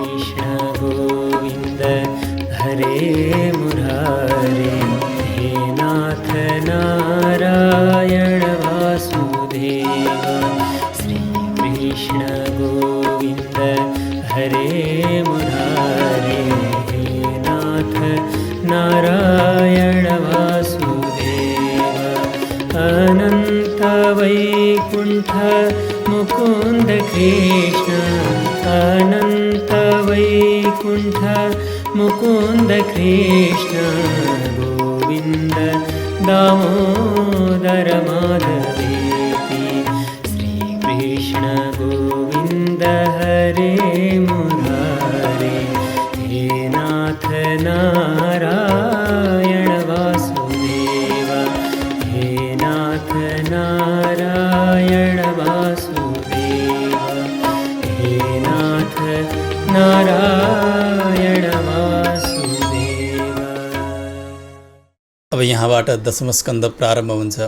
कृष्ण गोविन्द हरे मुरारे, हे नाथ नारायण वासुदेव। श्रीकृष्ण गोविन्द हरे मुरारे, हे नाथ नारायण वासुदेव। अनंत वैकुंठ मुकुंद कृष्ण, अनंत वैकुंठ मुकुंद कृष्ण गोविंद दामोदर माधवेति। श्रीकृष्ण गोविन्द हरे मुरारे, हे नाथ नारायण वासुदेव, हे नाथ नारायण वासुदेव, हे नाथ नारायण वासुदेव। अब यहाँबाट दशम स्कन्द प्रारम्भ हुन्छ।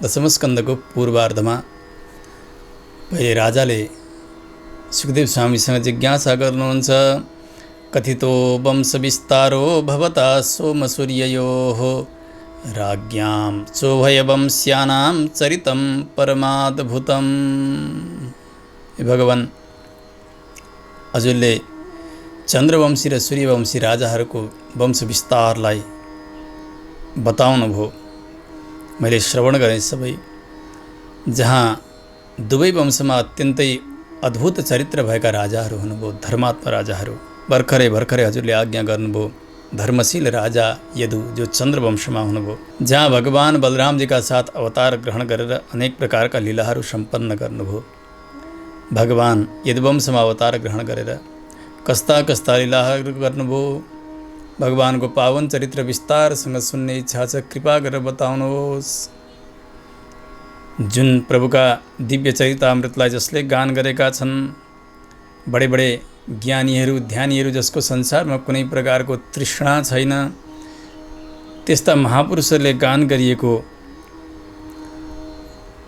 दशम स्कन्दको पूर्वार्धमा पहिले राजाले सुखदेव स्वामीसँग जिज्ञासा गर्नुहुन्छ। कथितो वंश विस्तारो भवता सोमसूर्ययोः, राज्ञां चोभयवंश्यानां चरितं परमाद्भुतम्। भगवान हजुरले चन्द्रवंशी र सूर्यवंशी राजाहरूको वंश विस्तारलाई बताउनुभयो। मैले श्रवण गरेँ सबै, जहाँ दुवै वंशमा अत्यन्तै अद्भुत चरित्र भएका राजाहरू हुनुभयो, धर्मात्मा राजाहरू। भर्खरै भर्खरै हजुरले आज्ञा गर्नुभयो धर्मशील राजा यदु, जो चन्द्रवंशमा हुनुभयो, जहाँ भगवान बलरामजीका साथ अवतार ग्रहण गरेर अनेक प्रकारका लीलाहरू सम्पन्न गर्नुभयो। भगवान यदुवंशमा अवतार ग्रहण गरेर कस्ता कस्ता लीलाहरू गर्नुभयो, भगवानको पावन चरित्र विस्तारसँग सुन्ने इच्छा छ, कृपा गरेर बताउनुहोस्। जुन प्रभुका दिव्य चरितामृतलाई जसले गान गरेका छन्, बडे बडे ज्ञानीहरू ध्यानीहरू, जसको संसारमा कुनै प्रकारको तृष्णा छैन, त्यस्ता महापुरुषहरूले गान गरिएको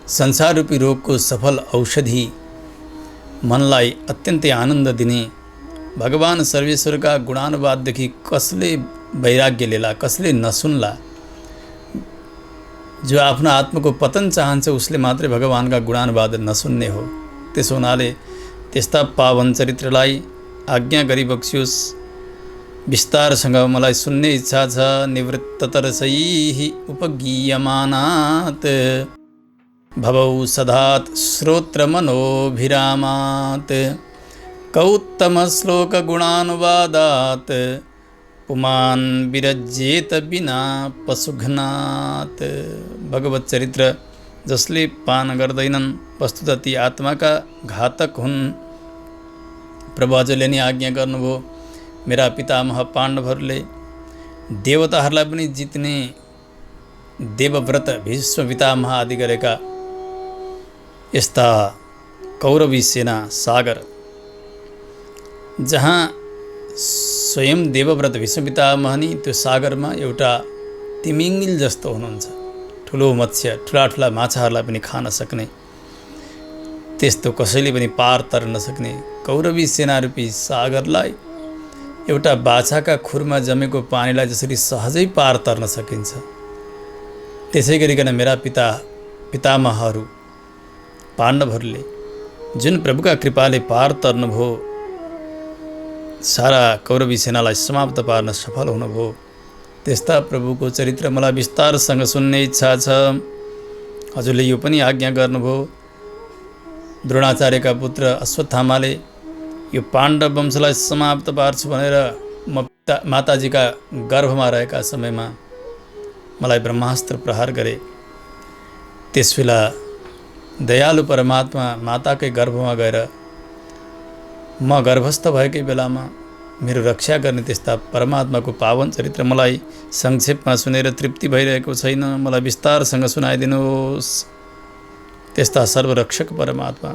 संसाररूपी रोगको सफल औषधि, मनलाई अत्यन्तै आनन्द दिने भगवान सर्वेश्वरका गुणानुवाददेखि कसले वैराग्य लेला, कसले नसुन्ला। जो आफ्नो आत्माको पतन चाहन्छ उसले मात्रै भगवानका गुणानुवाद नसुन्ने हो। त्यसो हुनाले त्यस्ता पावन चरित्रलाई आज्ञा गरिबक्सियोस्। विस्तारसँग मलाई सुन्ने इच्छा छ। निवृत्ततरसैः उपगीयमानात् भवौ सदात् श्रोत्रमनोभिरामात्, कौत्तमश्लोकगुणानुवादात् पुमान् विरज्येत बिना पशुघ्नात्। भगवत चरित्र जसले पान गर्दैनन् वस्तुतः ती आत्माका घातक हुन्। प्रभु हजुरले नि आज्ञा गर्नुभयो, मेरा पितामह पाण्डवहरूले देवताहरूलाई पनि जित्ने देवव्रत भीष्म पितामह आदि गरेका यस्ता कौरवी सेना सागर, जहाँ स्वयं देवव्रत भीष्म पितामह नि त्यो सागरमा एउटा तिमिङ्गिल जस्तो हुनुहुन्छ, ठुलो मत्स्य, ठुला ठुला माछाहरूलाई पनि खान सक्ने, त्यस्तो कसैले पनि पार तर्न नसक्ने कौरवी सेनारूपी सागरलाई एउटा बाछाका खुरमा जमेको पानीलाई जसरी सहजै पार तर्न सकिन्छ, त्यसै गरिकन मेरा पितामहहरू पाण्डवहरूले जुन प्रभुका कृपाले पार तर्नुभयो, सारा कौरवी सेनालाई समाप्त पार्न सफल हुनुभयो, त्यस्ता प्रभुको चरित्र मलाई विस्तारसँग सुन्ने इच्छा छ। हजुरले यो पनि आज्ञा गर्नुभयो, द्रोणाचार्यका पुत्र अश्वत्थामाले यो पाण्डव वंशलाई समाप्त पार्छु भनेर म माताजीका गर्भमा रहेका समयमा मलाई ब्रह्मास्त्र प्रहार गरे। त्यसबेला दयालु परमात्मा माताकै गर्भमा गएर म गर्भस्थ भएकै बेलामा मेरो रक्षा गर्ने त्यस्ता परमात्माको पावन चरित्र मलाई संक्षेपमा सुनेर तृप्ति भइरहेको छैन। मलाई विस्तारसँग सुनाइदिनुहोस्। त्यस्ता सर्वरक्षक परमात्मा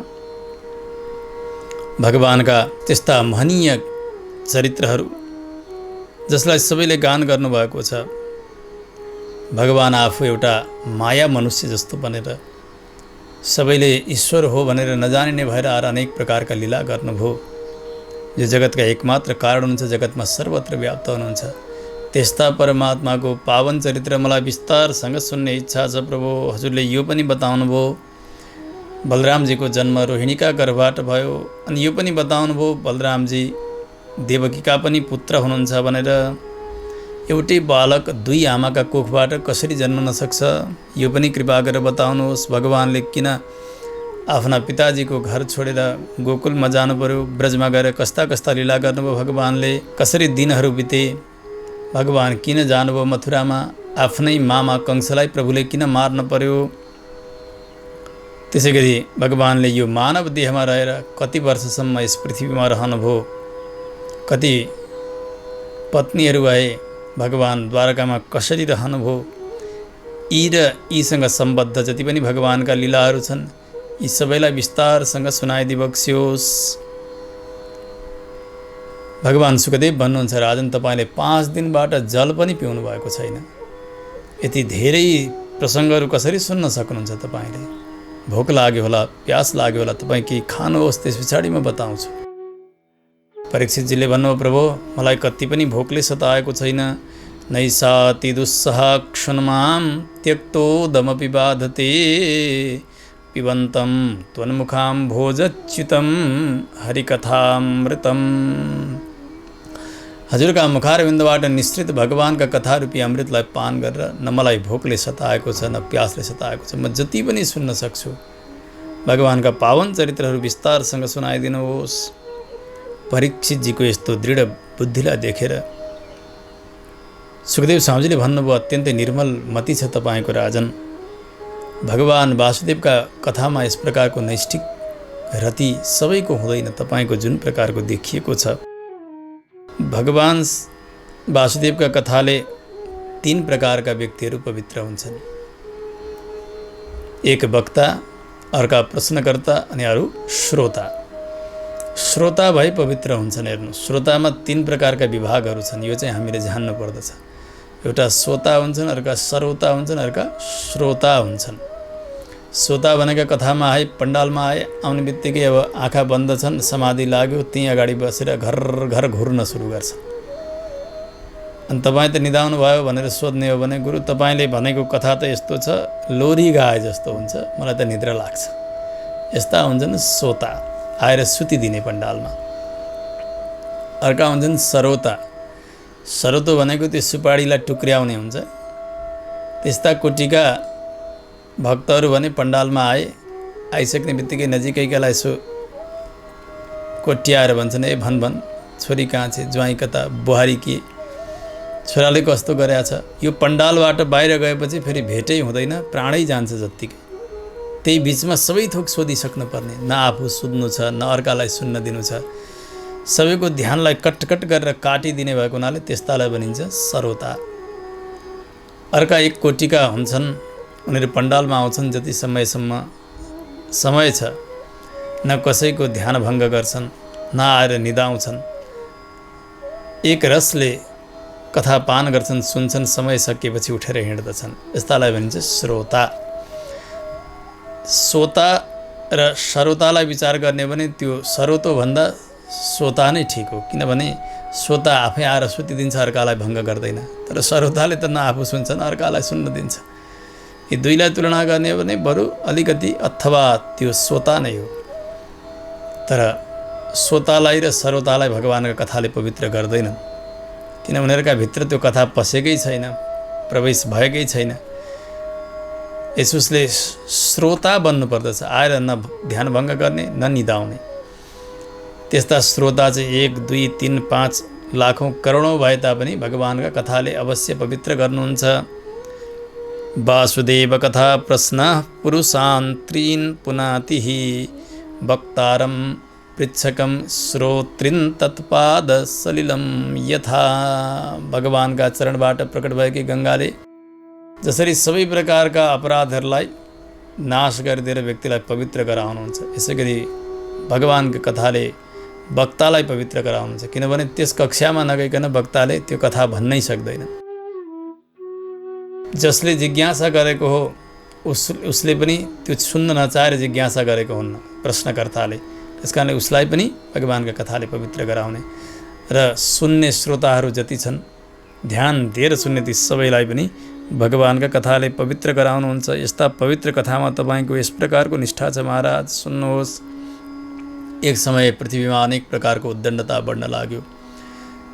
भगवानका त्यस्ता महनीय चरित्रहरू जसलाई सबैले गान गर्नुभएको छ। भगवान आफू एउटा माया मनुष्य जस्तो बनेर सबैले ईश्वर हो भनेर नजानिने भएर अनेक प्रकारका लीला गर्नुभयो। जो जगतका एकमात्र कारण हुनुहुन्छ, जगतमा सर्वत्र व्याप्त हुनुहुन्छ, त्यस्ता परमात्माको पावन चरित्र मलाई विस्तारसँग सुन्ने इच्छा छ प्रभु। हजुरले यो पनि बताउनुभयो बलरामजीको जन्म रोहिणीका गर्भबाट भयो, अनि यो पनि बताउनुभयो बलरामजी देवकीका पनि पुत्र हुनुहुन्छ भनेर। एउटै बालक दुई आमाका कोखबाट कसरी जन्मन सक्छ, यो पनि कृपा गरेर बताउनुहोस्। भगवानले किन आफ्ना पिताजीको घर छोडेर गोकुलमा जानु पर्यो, ब्रजमा गएर कस्ता कस्ता लीला गर्नुभयो भगवानले, कसरी दिनहरू बिते, भगवान किन जानुभयो मथुरामा, आफ्नै मामा कंसलाई प्रभुले किन मार्न पर्यो। त्यसै गरी भगवानले यो मानव देहमा रहेर कति वर्षसम्म यस पृथ्वीमा रहनुभयो, कति पत्नीहरू भए, भगवान द्वारकामा कसरी रहनुभयो, यी र यीसँग सम्बद्ध जति पनि भगवानका लीलाहरू छन्, यी सबैलाई विस्तारसँग सुनाइदिबक्स्योस्। भगवान सुखदेव भन्नुहुन्छ, राजन तपाईँले 5 दिनबाट जल पनि पिउनु भएको छैन, यति धेरै प्रसङ्गहरू कसरी सुन्न सक्नुहुन्छ तपाईँले? भोक लाग्यो होला, प्यास लाग्यो होला, तपाईँ केही खानुहोस्, त्यस पछाडि म बताउँछु। परीक्षितजीले भन्नुभयो, प्रभु मलाई कति पनि भोकले सताएको छैन। नैसाति दुस्सह क्षुन्माम त्यक्तोदमपि बाधते पिबन्तं त्वन्मुखां भोजच्युतं हरिकथामृतम्। हजुरका मुखारविन्दबाट निश्रित भगवानका कथारूपी अमृतलाई पान गरेर न मलाई भोकले सताएको छ, न प्यासले सताएको छ, म जति पनि सुन्न सक्छु। भगवानका पावन चरित्रहरू विस्तारसँग सुनाइदिनुहोस्। परीक्षितजीको यस्तो दृढ बुद्धिलाई देखेर सुखदेव स्वामीजीले भन्नुभयो, अत्यन्तै निर्मल मति छ तपाईँको राजन। भगवान वासुदेवका कथामा यस प्रकारको नैष्ठिक रति सबैको हुँदैन, तपाईँको जुन प्रकारको देखिएको छ। भगवान वासुदेवका कथाले 3 प्रकारका व्यक्तिहरू पवित्र हुन्छन्। एक वक्ता, अर्का प्रश्नकर्ता अनि अरू श्रोता। श्रोता भई पवित्र हुन्छन्। हेर्नु, श्रोतामा 3 प्रकारका विभागहरू छन्, यो चाहिँ हामीले जान्नु पर्दछ। एउटा श्रोता हुन्छन्, अर्का सरोता हुन्छन्, अर्का श्रोता हुन्छन्। श्रोता भनेका कथामा आए, पण्डालमा आए, आउने बित्तिकै अब आँखा बन्द छन्, समाधि लाग्यो, त्यहीँ अगाडि बसेर घर घर घुर्न सुरु गर्छ। अनि तपाईँ त निदाउनु भयो भनेर सोध्ने हो भने, गुरु तपाईँले भनेको कथा त यस्तो छ, लोरी गाए जस्तो हुन्छ, मलाई त निद्रा लाग्छ। यस्ता हुन्छन् श्रोता, आएर सुतिदिने पण्डालमा। अर्का हुन्छन् सरोता। सरोतो भनेको त्यो सुपारीलाई टुक्र्याउने हुन्छ। त्यस्ता कोटीका भक्तहरू भने पण्डालमा आइसक्ने बित्तिकै नजिकैकालाई यसो कोट्याएर भन्छन्, ए भन भन छोरी कहाँ छ, ज्वाइँ कता, बुहारी के, छोराले कस्तो गरेछ। यो पण्डालबाट बाहिर गएपछि फेरि भेटै हुँदैन, प्राणै जान्छ जत्तिकै। त्यही बिचमा सबै थोक सोधिसक्नु पर्ने, न आफू सुन्नु छ, न अर्कालाई सुन्न दिनु छ। सबैको ध्यानलाई कटकट गरेर काटिदिने भएको हुनाले त्यस्तालाई भनिन्छ सरोता। अर्का एक कोटिका हुन्छन्, उनीहरू पण्डालमा आउँछन् जति समयसम्म समय छ, न कसैको ध्यान भङ्ग गर्छन्, न आएर निदाउँछन्। एक रसले कथा पान गर्छन्, सुन्छन्, समय सकिएपछि उठेर हिँड्दछन्। यस्तालाई भनिन्छ श्रोता। श्रोता र सरोतालाई विचार गर्ने भने त्यो सरोतो भन्दा श्रोता नै ठिक हो, किनभने श्रोता आफै आएर सुतिदिन्छ, अर्कालाई भङ्ग गर्दैन। तर सरोताले त न आफू सुन्छ न अर्कालाई सुन्न दिन्छ। यी दुईलाई तुलना गर्ने हो भने बरु अलिकति अथवा त्यो श्रोता नै हो। तर श्रोतालाई र सरोतालाई भगवानका कथाले पवित्र गर्दैनन्, किन उनीहरूका भित्र त्यो कथा पसेकै छैन, प्रवेश भएकै छैन। यसुसले श्रोता बन्नुपर्दछ, आएर न ध्यान भङ्ग गर्ने न निदाउने। त्यस्ता श्रोता चाहिँ 1, 2, 3, 5 लाखौँ करोडौँ भए तापनि भगवानका कथाले अवश्य पवित्र गर्नुहुन्छ। वासुदेव कथा प्रश्न पुरुषान्त्रीन् पुनातिः वक्तारं पृच्छकं श्रोत्रिन् तत्पाद सलिलं यथा। भगवानका चरणबाट प्रकट भएकी गङ्गाले जसरी सबै प्रकारका अपराधहरूलाई नाश गरिदिएर व्यक्तिलाई पवित्र गराउनुहुन्छ, यसै गरी भगवानको कथाले वक्तालाई पवित्र गराउनुहुन्छ। किनभने त्यस कक्षामा नगइकन वक्ताले त्यो कथा भन्नै सक्दैन। जसले जिज्ञासा गरेको हो उसले पनि त्यो सुन्न नचाहेर जिज्ञासा गरेको हुन्न। प्रश्नकर्ताले त्यस कारणले उसलाई पनि भगवानका कथाले पवित्र गराउने र सुन्ने श्रोताहरू जति छन् ध्यान दिएर सुन्ने ती सबैलाई पनि भगवानका कथाले पवित्र गराउनुहुन्छ। यस्ता पवित्र कथामा तपाईँको यस प्रकारको निष्ठा छ महाराज, सुन्नुहोस्। एक समय पृथ्वीमा अनेक प्रकारको उद्दण्डता बढ्न लाग्यो।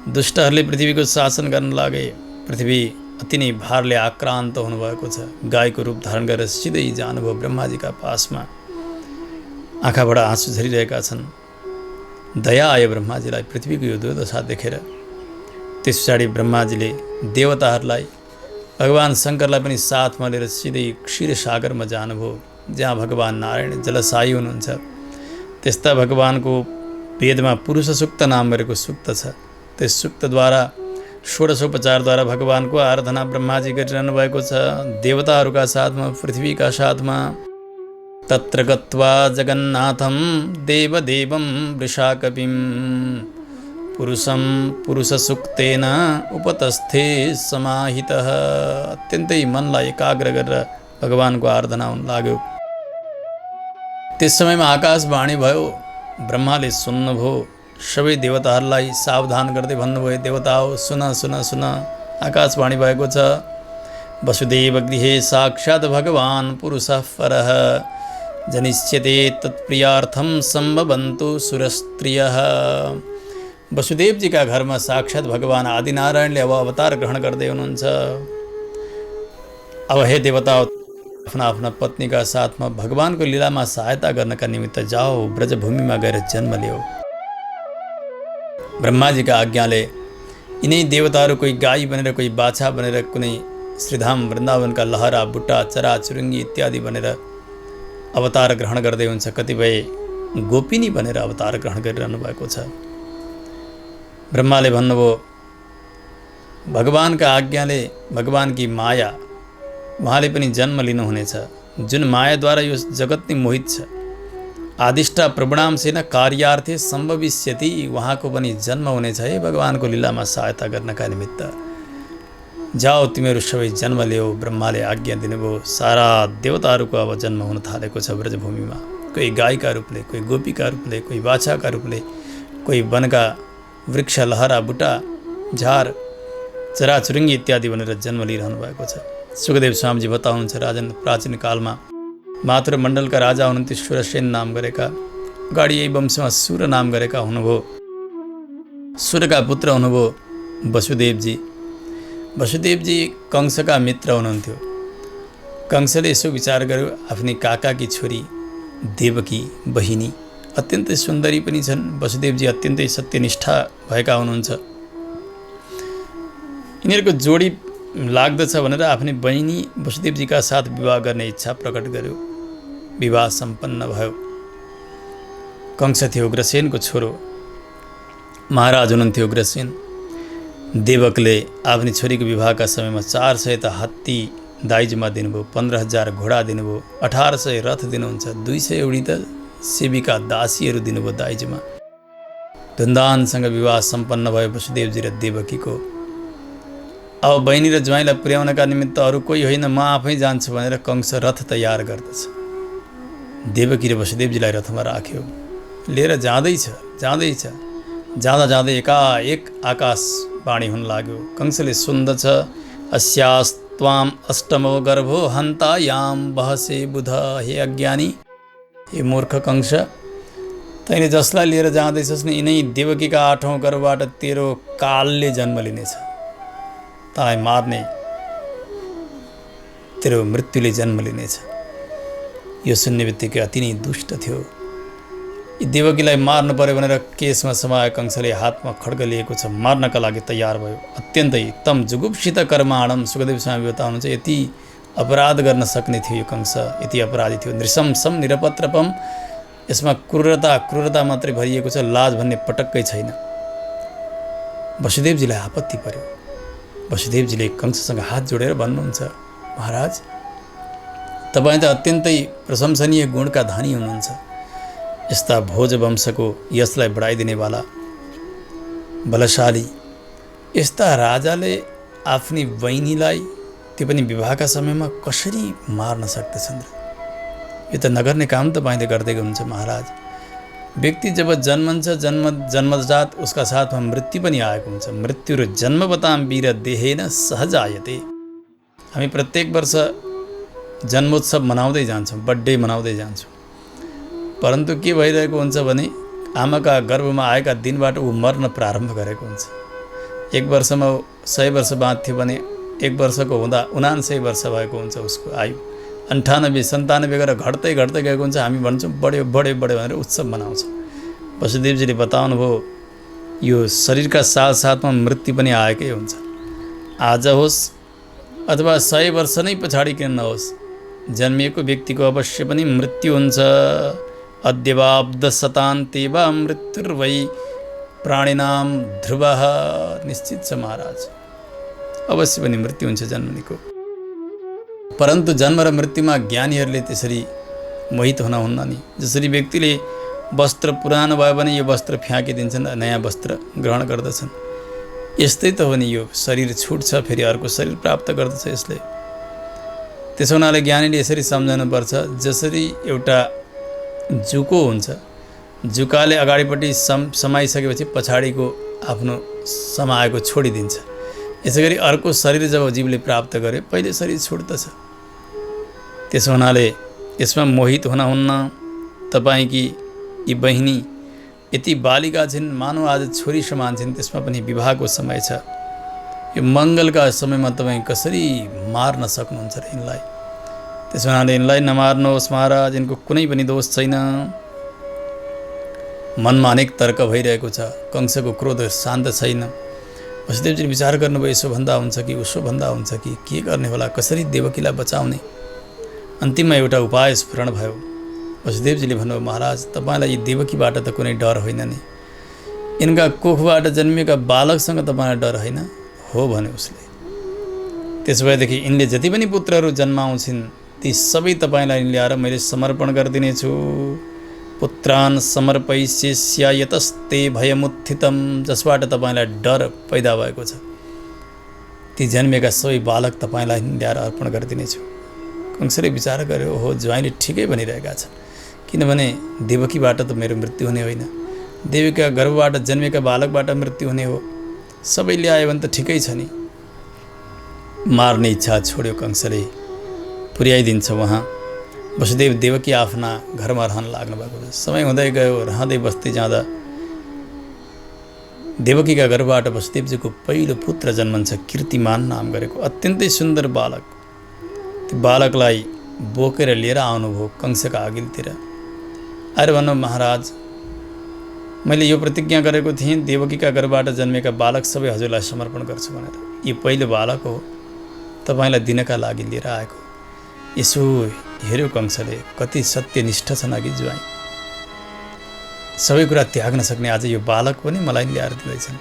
दुष्टहरूले पृथ्वीको शासन गर्न लागे। पृथ्वी अति नै भारले आक्रान्त हुनुभएको छ। गाईको रूप धारण गरेर सिधै जानुभयो ब्रह्माजीका पासमा। आँखाबाट आँसु झरिरहेका छन्। दया आयो ब्रह्माजीलाई पृथ्वीको यो दुर्दशा देखेर। त्यस पछाडि ब्रह्माजीले देवताहरूलाई भगवान शङ्करलाई पनि साथमा लिएर सिधै क्षीरसागरमा जानुभयो, जहाँ भगवान नारायण जलसायी हुनुहुन्छ। त्यस्ता भगवानको वेदमा पुरुष सूक्त नाम गरेको सूक्त छ। त्यस सूक्तद्वारा षोडशोपचारद्वारा भगवानको आराधना ब्रह्माजी गरिरहनु भएको छ, देवताहरूका साथमा, पृथ्वीका साथमा। तत्र गत्वा जगन्नाथं देवदेवं वृषाकपिं पुरुषं पुरुषसूक्तेन उपतस्थे समाहितः। अत्यन्तै मनलाई एकाग्र गरेर भगवानको आराधना हुन लाग्यो। त्यस समयमा आकाशवाणी भयो। ब्रह्माले सुन्नुभयो। सबै देवताहरूलाई सावधान गर्दै भन्नुभयो, देवताओ सुन सुन सुन, आकाशवाणी भएको छ। वसुदेव गृहे साक्षात् भगवान् पुरुषः परः जनिष्यते तत्प्रियार्थं सम्भवन्तु सुरस्त्रियः। वसुदेवजीका घरमा साक्षात् भगवान आदिनारायणले अब अवतार ग्रहण गर्दै हुनुहुन्छ। अब हे देवता, आफ्ना आफ्ना पत्नीका साथमा भगवानको लीलामा सहायता गर्नका निमित्त जाओ, ब्रजभूमिमा गएर जन्म लियो। ब्रह्माजीका आज्ञाले यिनै देवताहरू कोही गाई बनेर, कोही बाछा बनेर, कुनै श्रीधाम वृन्दावनका लहरा बुट्टा चरा चुरुङ्गी इत्यादि बनेर अवतार ग्रहण गर्दै हुन्छ। कतिपय गोपिनी बनेर अवतार ग्रहण गरिरहनु भएको छ। ब्रह्माले भन्नुभयो, भगवानका आज्ञाले भगवानकी माया उहाँले पनि जन्म लिनुहुनेछ। जुन मायाद्वारा यो जगत नै मोहित छ। आदिष्टा प्रवणांशेन कार्यार्थे सम्भविष्यति, उहाँको पनि जन्म हुनेछ है भगवानको लीलामा सहायता गर्नका निमित्त। जाओ तिमीहरू सबै जन्म लियो। ब्रह्माले आज्ञा दिनुभयो। सारा देवताहरूको अब जन्म हुन थालेको छ ब्रजभूमिमा। कोही गाईका रूपले, कोही गोपीका रूपले, कोही बाछाका रूपले, कोही वनका वृक्ष लहरा बुटा झार चराचुरुङ्गी इत्यादि भनेर जन्म लिइरहनु भएको छ। सुखदेव स्वामीजी बताउनुहुन्छ, राजन प्राचीन कालमा मातृ मण्डलका राजा हुनुहुन्थ्यो, सुरसेन नाम गरेका। अगाडि यही वंशमा सुर नाम गरेका हुनुभयो। सुरका पुत्र हुनुभयो वसुदेवजी। वसुदेवजी कंसका मित्र हुनुहुन्थ्यो। कंसले यसो विचार गर्यो, आफ्नी काकाकी छोरी देवकी बहिनी अत्यन्तै सुन्दरी पनि छन्। वसुदेवजी अत्यन्तै सत्यनिष्ठा भएका हुनुहुन्छ। यिनीहरूको जोडी लाग्दछ भनेर आफ्नै बहिनी वसुदेवजीका साथ विवाह गर्ने इच्छा प्रकट गर्यो। विवाह सम्पन्न भयो। कंस थियो उग्रसेनको छोरो, महाराज हुनुहुन्थ्यो उग्रसेन। देवकले आफ्नी छोरीको विवाहका समयमा 400 त हात्ती दाइजमा दिनुभयो, 15,000 घोडा दिनुभयो, 1800 रथ दिनुहुन्छ, 200 एउटी त सेविका दासीहरू दिनुभयो दाइजमा। धुमधामसँग विवाह सम्पन्न भयो वसुदेवजी र देवकीको। अब बहिनी र ज्वाइँलाई पुर्याउनका निमित्त अरू कोही होइन, म आफै जान्छु भनेर कंस रथ तयार गर्दछ। देवकी र वसुदेवजीलाई रथमा राख्यो। लिएर जाँदैछ। जाँदा जाँदै एकाएक आकाशवाणी हुन लाग्यो। कंसले सुन्दछ, अस्यास्त्वाम अष्टमो गर्भो हन्तायाम बहसे बुध। हे अज्ञानी, हे मूर्ख कंस, तैँले जसलाई लिएर जाँदैछस् नि, यिनै देवकीका 8औं गर्भबाट तेरो कालले जन्म लिनेछ। तँलाई मार्ने, तेरो मृत्युले जन्म लिनेछ। यो सुन्ने बित्तिकै अति नै दुष्ट थियो। यी देवकीलाई मार्नु पर्यो भनेर केसमा समाए कंसले हातमा खड्ग लिएको छ, मार्नका लागि तयार भयो। अत्यन्तै तम जुगुप्सित कर्माणम, सुखदेव स्वामी बताउनुहुन्छ, यति अपराध गर्न सक्ने थियो यो कंस, यति अपराधी थियो। नृशंसम निरपत्रपम, यसमा क्रूरता मात्रै भरिएको छ, लाज भन्ने पटक्कै छैन। वसुदेवजीलाई आपत्ति पर्यो। वसुदेवजीले कंससँग हात जोडेर भन्नुहुन्छ, महाराज, तपाईँ त अत्यन्तै प्रशंसनीय गुणका धनी हुनुहुन्छ। यस्ता भोज वंशको यसलाई बढाइदिनेवाला बलशाली यस्ता राजाले आफ्नी बहिनीलाई, त्यो पनि विवाहका समयमा कसरी मार्न सक्दछन् र? यो त नगर्ने काम तपाईँले गर्दै हुनुहुन्छ महाराज। व्यक्ति जब जन्मन्छ जन्मजात उसका साथमा मृत्यु पनि आएको हुन्छ। मृत्यु र जन्मवताम वीर देहेन सहजायते। हामी प्रत्येक वर्ष जन्मोत्सव मनाउँदै जान्छौँ, बर्थडे मनाउँदै जान्छौँ। परन्तु के भइरहेको हुन्छ भने आमाका गर्भमा आएका दिनबाट ऊ मर्न प्रारम्भ गरेको हुन्छ। एक वर्षमा 100 वर्ष बाँच्थ्यो भने एक वर्षको हुँदा 79 वर्ष भएको हुन्छ उसको आयु। 98 97 गरेर घट्दै घट्दै गएको हुन्छ। हामी भन्छौँ बढ्यो बढ्यो बढ्यो भनेर उत्सव मनाउँछौँ। वसुदेवजीले बताउनुभयो यो शरीरका साथसाथमा मृत्यु पनि आएकै हुन्छ। आज होस् अथवा 100 वर्ष नै पछाडि किन नहोस्, जन्मिएको व्यक्तिको अवश्य पनि मृत्यु हुन्छ। अद्यवाब्द शतान्ते वा मृत्युर्वै प्राणिनाम ध्रुवः। निश्चित छ महाराज, अवश्य पनि मृत्यु हुन्छ जन्मनेको। परन्तु जन्म र मृत्युमा ज्ञानीहरूले त्यसरी मोहित हुनुहुन्न नि। जसरी व्यक्तिले वस्त्र पुरानो भयो भने यो वस्त्र फ्याँकिदिन्छन्, नयाँ वस्त्र ग्रहण गर्दछन्। यस्तै त हो नि, यो शरीर छुट्छ फेरि अर्को शरीर प्राप्त गर्दछ यसले। त्यसो हुनाले ज्ञानीले यसरी सम्झाउनुपर्छ, जसरी एउटा जुको हुन्छ, जुकाले अगाडिपट्टि समाइसकेपछि पछाडिको आफ्नो समाएको छोडिदिन्छ। यसै गरी अर्को शरीर जब जीवले प्राप्त गरे पहिले शरीर छुट्दछ। त्यसो हुनाले यसमा मोहित हुनुहुन्न। तपाईँकी यी बहिनी यति बालिका छिन्, मानव आज छोरी समान छिन्, त्यसमा पनि विवाहको समय छ। यो मङ्गलका समयमा तपाईँ कसरी मार्न सक्नुहुन्छ र यिनलाई? त्यसो हुनाले यिनलाई नमार्नुहोस् महाराज, यिनको कुनै पनि दोष छैन। मनमा अनेक तर्क भइरहेको छ, कंसको क्रोध शान्त छैन। वसुदेवजीले विचार गर्नुभयो यसो भन्दा हुन्छ कि उसो भन्दा हुन्छ कि के गर्ने होला, कसरी देवकीलाई बचाउने। अन्तिममा एउटा उपाय स्फुरण भयो। वसुदेवजीले भन्नुभयो महाराज, तपाईँलाई यी देवकीबाट त कुनै डर होइन नि, यिनका कोखबाट जन्मिएका बालकसँग तपाईँलाई डर होइन हो भने उसले। त्यसो भएदेखि यिनले जति पनि पुत्रहरू जन्माउँछिन् ती सबै तपाईँलाई ल्याएर मैले समर्पण गरिदिनेछु। पुत्रान् समर्पयिष्यामि यतस्ते भयमुत्थितम्। जसबाट तपाईँलाई डर पैदा भएको छ ती जन्मेका सबै बालक तपाईँलाई ल्याएर अर्पण गरिदिनेछु। कंसले विचार गर्यो, ओहो ज्वाइँले ठिकै भनिरहेका छन्, किनभने देवकीबाट त मेरो मृत्यु हुने होइन, देवीका गर्भबाट जन्मेका बालकबाट मृत्यु हुने हो। सबै ल्यायो भने त ठिकै छ नि। मार्ने इच्छा छोड्यो कंसले, पुर्याइदिन्छ वहाँ। वसुदेव देवकी आफ्ना घरमा रहन लाग्नु भएको छ। समय हुँदै गयो, रहँदै बस्दै जाँदा देवकीका गर्भबाट वसुदेवजीको पहिलो पुत्र जन्मन्छ, कीर्तिमान नाम गरेको अत्यन्तै सुन्दर बालक। त्यो बालकलाई बोकेर लिएर आउनुभयो कंसका अघिल्तिर। आएर भन्नु महाराज, मैले यो प्रतिज्ञा गरेको थिएँ देवकीका गर्भबाट जन्मेका बालक सबै हजुरलाई समर्पण गर्छु भनेर। यो पहिलो बालक हो, तपाईँलाई दिनका लागि लिएर आएको। यसो हेऱ्यो कंसले, कति सत्यनिष्ठ छन् अघि ज्वाइँ, सबै कुरा त्याग्न सक्ने आज यो बालक पनि मलाई ल्याएर दिँदैछन्।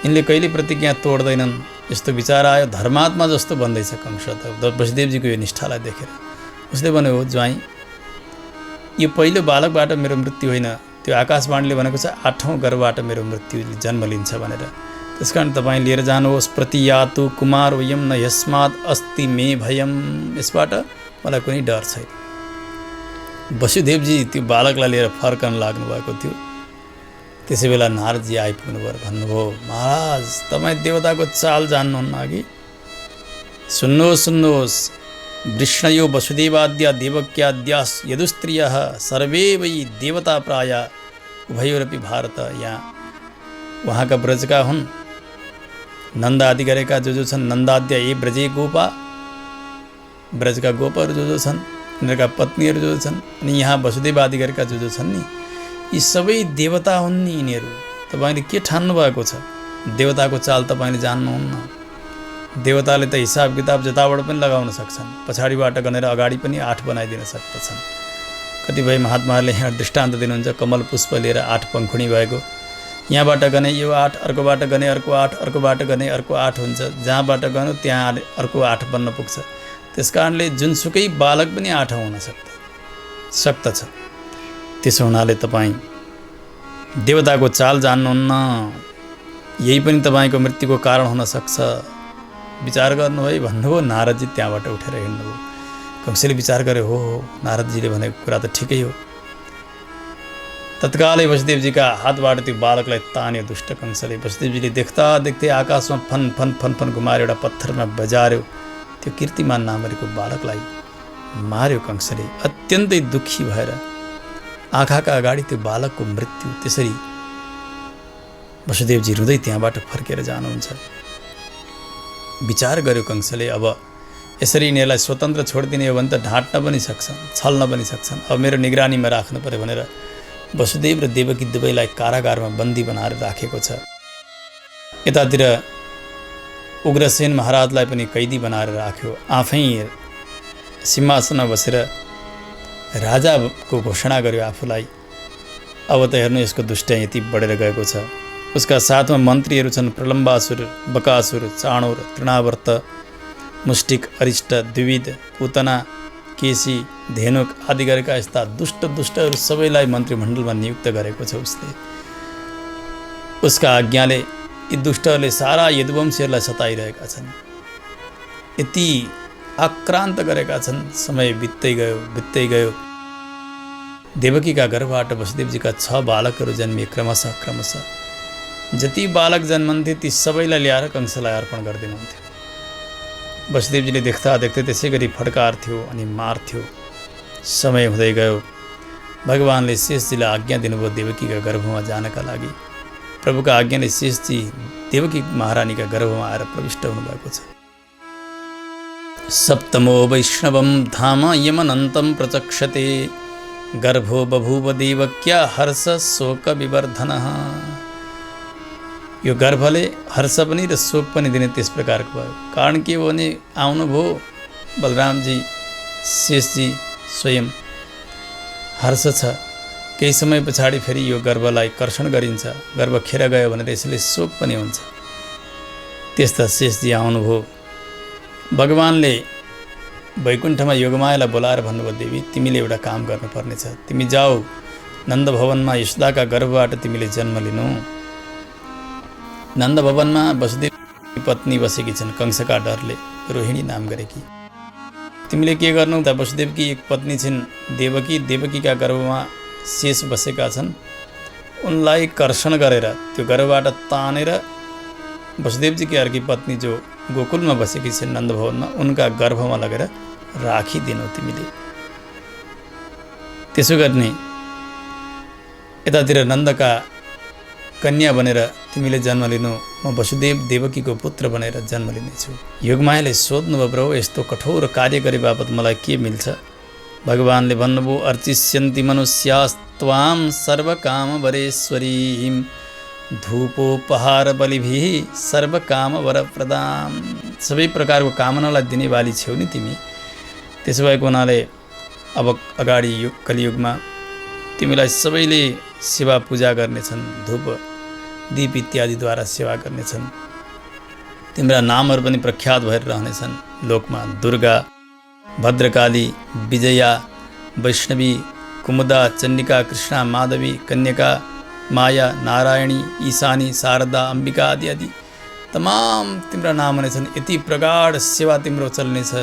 यिनले कहिले प्रतिज्ञा तोड्दैनन्, यस्तो विचार आयो। धर्मात्मा जस्तो भन्दैछ कंस त वसुदेवजीको यो निष्ठालाई देखेर। उसले भन्यो, हो ज्वाइँ, यो पहिलो बालकबाट मेरो मृत्यु होइन, त्यो आकाशवाणीले भनेको छ 8औं गर्भबाट मेरो मृत्यु जन्म लिन्छ भनेर। त्यसकारण तपाईँ लिएर जानुहोस्। प्रतियातु कुमार वयम न यस्मात् अस्ति मे भयम। यसबाट मलाई कुनै डर छैन। वसुदेवजी त्यो बालकलाई लिएर फर्कन लाग्नु भएको थियो। त्यसै बेला नारदजी आइपुग्नु भयो। भन्नुभयो, महाराज तपाईँ देवताको चाल जान्नुहुन्न कि? सुन्नुहोस्, वृष्णयो वसुदेवाद्य देवक्याद्यास यदुस्त्रियः सर्वे वै देवता प्राय उभयोरपि भारत। यहाँ वहाँका ब्रजका हुन्, नन्द आदि गरेका जो छन्, नन्दाद्य ए ब्रजे गोपा, ब्रजका गोपहरू जो छन्, उनीहरूका पत्नीहरू जो छन्, अनि यहाँ वसुदेव आदि गरेका जो छन् नि, यी सबै देवता हुन् नि यिनीहरू। तपाईँले के ठान्नु भएको छ? देवताको चाल तपाईँले जान्नुहुन्न। देवताले त हिसाब किताब जताबाट पनि लगाउन सक्छन्, पछाडिबाट गनेर अगाडि पनि 8 बनाइदिन सक्दछन्। कतिपय महात्माहरूले यहाँ दृष्टान्त दिनुहुन्छ, कमल पुष्प लिएर 8 पङ्खुडी भएको, यहाँबाट गने यो 8, अर्कोबाट गने अर्को 8, अर्कोबाट गने अर्को 8 हुन्छ। जहाँबाट गयो त्यहाँ अर्को 8 बन्न पुग्छ। त्यसकारणले जुनसुकै बालक पनि 8 हुन सक्दछ। त्यसो हुनाले तपाईँ देवताको चाल जान्नुहुन्न, यही पनि तपाईँको मृत्युको कारण हुन सक्छ। विचार गर्नु है भन्नुभयो। नारदजी त्यहाँबाट उठेर हिँड्नुभयो। कंसले विचार गर्यो, हो नारदजीले भनेको कुरा त ठिकै हो। तत्कालै वसुदेवजीका हातबाट त्यो बालकलाई तान्यो दुष्ट कंसले। वसुदेवजीले देख्दा देख्दै आकाशमा फन फन फन फन घुमाएर एउटा पत्थरमा बजार्यो। त्यो कीर्तिमान नामरीको बालकलाई मार्यो कंसले। अत्यन्तै दुःखी भएर आँखाका अगाडि त्यो बालकको मृत्यु। त्यसरी वसुदेवजी रुँदै त्यहाँबाट फर्केर जानुहुन्छ। विचार गर्यो कंसले, अब यसरी यिनीहरूलाई स्वतन्त्र छोडिदिने हो भने त ढाँट्न पनि सक्छन्, छल्न पनि सक्छन्। अब मेरो निगरानीमा राख्नु पर्यो भनेर वसुदेव र देवकी दुवैलाई कारागारमा बन्दी बनाएर राखेको छ। यतातिर उग्रसेन महाराजलाई पनि कैदी बनाएर राख्यो। आफै सिंहासनमा बसेर राजाको घोषणा गर्यो आफूलाई। अब त हेर्नु यसको दुष्टाइ यति बढेर गएको छ। उसका साथमा मन्त्रीहरू छन् प्रलम्बासुर, बकासुर, चाणुर, तृणावर्त, मुष्टिक, अरिष्ट, द्विविद, पूतना, केसी, धेनुक आदि गरेका यस्ता दुष्टहरू सबैलाई मन्त्रीमण्डलमा नियुक्त गरेको छ उसले। उसका आज्ञाले यी दुष्टहरूले सारा यदुवंशीहरूलाई सताइरहेका छन्। यति आक्रान्त गरेका छन्। समय बित्दै गयो। देवकीका गर्भबाट वसुदेवजीका 6 बालकहरू जन्मिए क्रमशः। जति बालक जन्मन्थे ती सबैलाई ल्याएर कंसलाई अर्पण गरिदिनुहुन्थ्यो। वसुदेवजीले देख्दा देख्दै त्यसै गरी फड्कार्थ्यो अनि मार्थ्यो। समय हुँदै गयो। भगवानले शेषजीलाई आज्ञा दिनुभयो देवकीका गर्भमा जानका लागि। प्रभुका आज्ञाले शेषजी देवकी महारानीका गर्भमा आएर प्रविष्ट हुनुभएको छ। सप्तमो वैष्णवं धाम यमनन्तं प्रचक्षते गर्भो बभूव देवक्या हर्ष शोक विवर्धनः। यो गर्भले हर्ष पनि र शोक पनि दिने त्यस प्रकारको भयो। कारण के हो भने आउनुभयो बलरामजी, शेषजी स्वयं। हर्ष छ। केही समय पछाडि फेरि यो गर्भलाई कर्षण गरिन्छ। गर्भ खेर गयो भनेर यसले शोक पनि हुन्छ। त्यस्ता शेषजी आउनुभयो। भगवानले वैकुण्ठमा योगमायालाई बोलाएर भन्नुभयो, देवी तिमीले एउटा काम गर्नुपर्नेछ। तिमी जाऊ नन्द भवनमा यशोदाका गर्भबाट तिमीले जन्म लिनु। नन्द भवनमा वसुदेव पत्नी बसेकी छन् कंसका डरले, रोहिणी नाम गरेकी। तिमीले के गर्नु त वसुदेवकी एक पत्नी छिन् देवकी, देवकीका गर्भमा शेष बसेका छन्। उनलाई कर्षण गरेर त्यो गर्भबाट तानेर वसुदेवजीकी अर्की पत्नी जो गोकुलमा बसेकी छिन् नन्द भवनमा उनका गर्भमा लगेर राखिदिनु तिमीले। त्यसो गर्ने। यतातिर नन्दका कन्या बनेर तिमीले जन्म लिनु। म वसुदेव देवकीको पुत्र बनेर जन्म लिनेछु। योगमायाले सोध्नुभयो, प्रभु यस्तो कठोर कार्य गरे बापत मलाई के मिल्छ? भगवानले भन्नुभयो, अर्चिष्यन्ति मनुष्यास्त्वां सर्वकाम वरेश्वरीं धूपोपहार बलिभिः सर्वकाम वरप्रदां। सबै प्रकारको कामनालाई दिने बाली छेउ नि तिमी। त्यसो भएको हुनाले अब अगाडि कलियुगमा तिमीलाई सबैले सेवा पूजा गर्नेछन्। धूप दीप इत्यादिद्वारा सेवा गर्नेछन्। तिम्रा नामहरू पनि प्रख्यात भएर रहनेछन् लोकमा। दुर्गा, भद्रकाली, विजया, वैष्णवी, कुमुदा, चण्डिका, कृष्णा, माधवी, कन्यका, माया, नारायणी, ईशानी, शारदा, अम्बिका आदि आदि तमाम तिम्रा नाम हुनेछन्। यति प्रगाढ सेवा तिम्रो चल्नेछ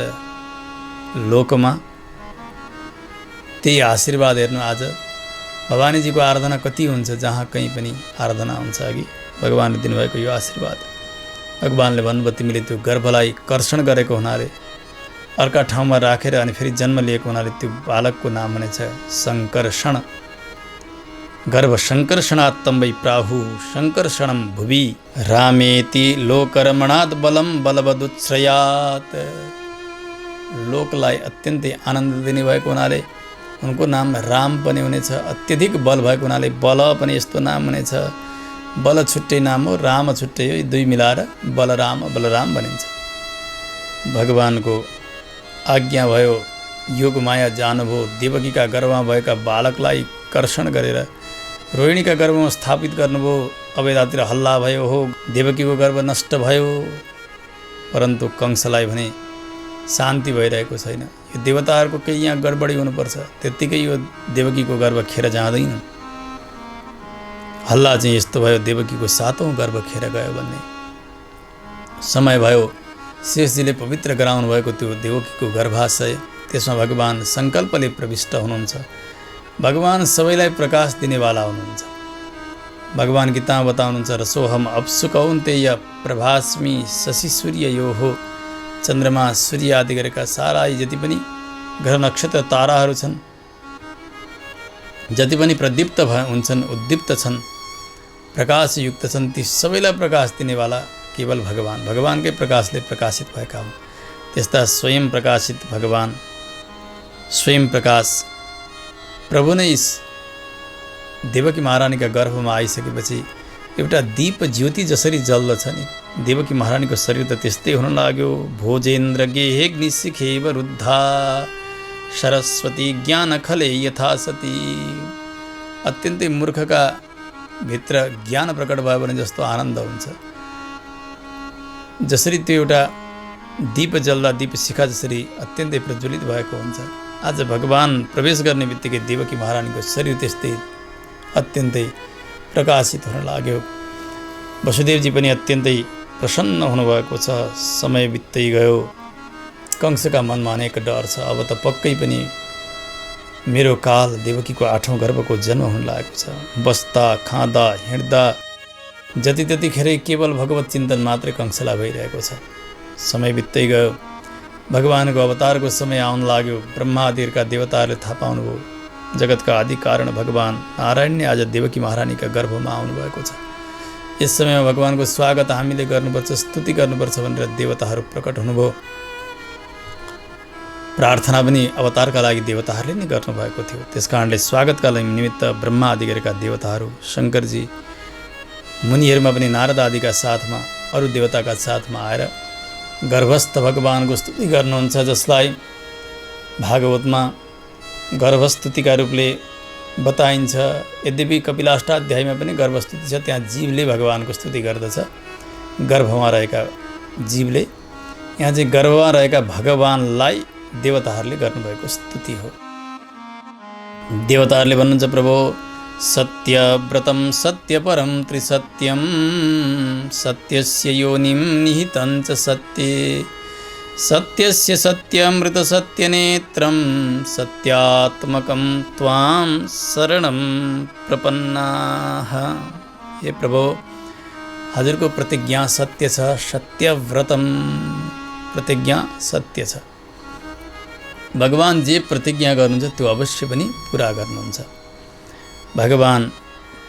लोकमा। त्यही आशीर्वाद हेर्नु। आज भवानीजीको आराधना कति हुन्छ, जहाँ कहीँ पनि आराधना हुन्छ। अघि भगवानले दिनुभएको यो आशीर्वाद। भगवानले भन्नुभयो, तिमीले त्यो गर्भलाई कर्षण गरेको हुनाले अर्का ठाउँमा राखेर अनि फेरि जन्म लिएको हुनाले त्यो बालकको नाम हुनेछ शङ्कर्षण। गर्भ शङ्कर्षणात्तम वै प्राहु शङ्कर्षणं भुवि रामेति लोकरमणात् बलं बलवदुच्छ्रयात्। लोकलाई अत्यन्तै आनन्द दिने भएको हुनाले उनको नाम राम पनि हुनेछ। अत्यधिक बल भएको हुनाले बल पनि यस्तो नाम हुनेछ। बल छुट्टै नाम हो, राम छुट्टै हो। दुई मिलाएर बलराम भनिन्छ। भगवानको आज्ञा भयो। योगमाया जानुभयो। देवकीका गर्भमा भएका बालकलाई कर्षण गरेर रोहिणीका गर्भमा स्थापित गर्नुभयो। अब यतातिर हल्ला भयो, हो देवकीको गर्भ नष्ट भयो। परन्तु कंसलाई भने शान्ति भइरहेको छैन। यो देवताहरूको केही यहाँ गडबडी हुनुपर्छ। त्यत्तिकै यो देवकीको गर्भ खेर जाँदैन। हल्ला चाहिँ यस्तो भयो, देवकीको 7औं गर्भ खेर गयो भन्ने समय भयो। शेषजीले पवित्र गराउनु भएको त्यो देवकीको गर्भाशय, त्यसमा भगवान सङ्कल्पले प्रविष्ट हुनुहुन्छ। भगवान सबैलाई प्रकाश दिनेवाला हुनुहुन्छ। भगवान गीतामा बताउनुहुन्छ रसोहम अप्सु कौन्तेय प्रभास्मि शशि सूर्य यो हो। चन्द्रमा सूर्य आदि गरेका सारा जति पनि ग्रह नक्षत्र ताराहरू छन्, जति पनि प्रदीप्त हुन्छन्, उद्दीप्त छन्, प्रकाशयुक्त छन्, ती सबैलाई प्रकाश दिनेवाला केवल भगवान, भगवानकै प्रकाशले प्रकाशित भएका हुन्। त्यस्ता स्वयं प्रकाशित भगवान, स्वयं प्रकाश प्रभु नै देवकी महारानीका गर्भमा आइसकेपछि एउटा दीप ज्योति जसरी जल्दछ नि, देवकी महारानीको शरीर त त्यस्तै हुन लाग्यो। भोजेन्द्र गेहेग्निशिखेव रुद्धा सरस्वती ज्ञान खले यथा सती। अत्यन्तै मूर्खका भित्र ज्ञान प्रकट भयो भने जस्तो आनन्द हुन्छ, जसरी त्यो एउटा दीप जल्दा दीप शिखा जसरी अत्यन्तै प्रज्वलित भएको हुन्छ। आज भगवान प्रवेश गर्ने बित्तिकै देवकी महारानीको शरीर त्यस्तै अत्यन्तै प्रकाशित हुन लाग्यो। वसुदेवजी पनि अत्यन्तै प्रसन्न हुनुभएको छ। समय बित्दै गयो, कंसका मनमा अनेक डर छ, अब त पक्कै पनि मेरो काल देवकीको 8औं गर्भको जन्म हुन लागेको छ। बस्दा खाँदा हिँड्दा जति त्यतिखेरै केवल भगवत चिन्तन मात्रै कंसलाई भइरहेको छ। समय बित्दै गयो, भगवानको अवतारको समय आउन लाग्यो। ब्रह्मादिका देवताहरूले थाहा पाउनुभयो जगतका आदि कारण भगवान नारायण नै आज देवकी महारानीका गर्भमा आउनुभएको छ। यस समयमा भगवानको स्वागत हामीले गर्नुपर्छ, स्तुति गर्नुपर्छ भनेर देवताहरू प्रकट हुनुभयो। प्रार्थना पनि अवतारका लागि देवताहरूले नै गर्नुभएको थियो। त्यसकारणले स्वागतका निमित्त ब्रह्मा आदि गरेका देवताहरू, शङ्करजी, मुनिहरूमा पनि नारद आदिका साथमा अरू देवताका साथमा आएर गर्भस्थ भगवानको स्तुति गर्नुहुन्छ, जसलाई भागवतमा गर्भस्तुतिका रूपले बताइन्छ। यद्यपि कपिलाष्टाध्यायमा पनि गर्भस्तुति छ, त्यहाँ जीवले भगवानको स्तुति गर्दछ, गर्भमा रहेका जीवले। यहाँ चाहिँ गर्भमा रहेका भगवानलाई देवताहरूले गर्नुभएको स्तुति हो। देवताहरूले भन्नुहुन्छ प्रभु सत्यव्रतं सत्यपरं त्रिसत्यं सत्यस्य योनिं निहितं च सत्ये सत्यस्य सत्यमृत सत्यनेत्रं सत्यात्मकं त्वां शरणं प्रपन्नाः। हे प्रभु, हजुरको प्रतिज्ञा सत्य छ, सत्यव्रतम प्रतिज्ञा सत्य छ। भगवान जे प्रतिज्ञा गर्नुहुन्छ त्यो अवश्य पनि पुरा गर्नुहुन्छ। भगवान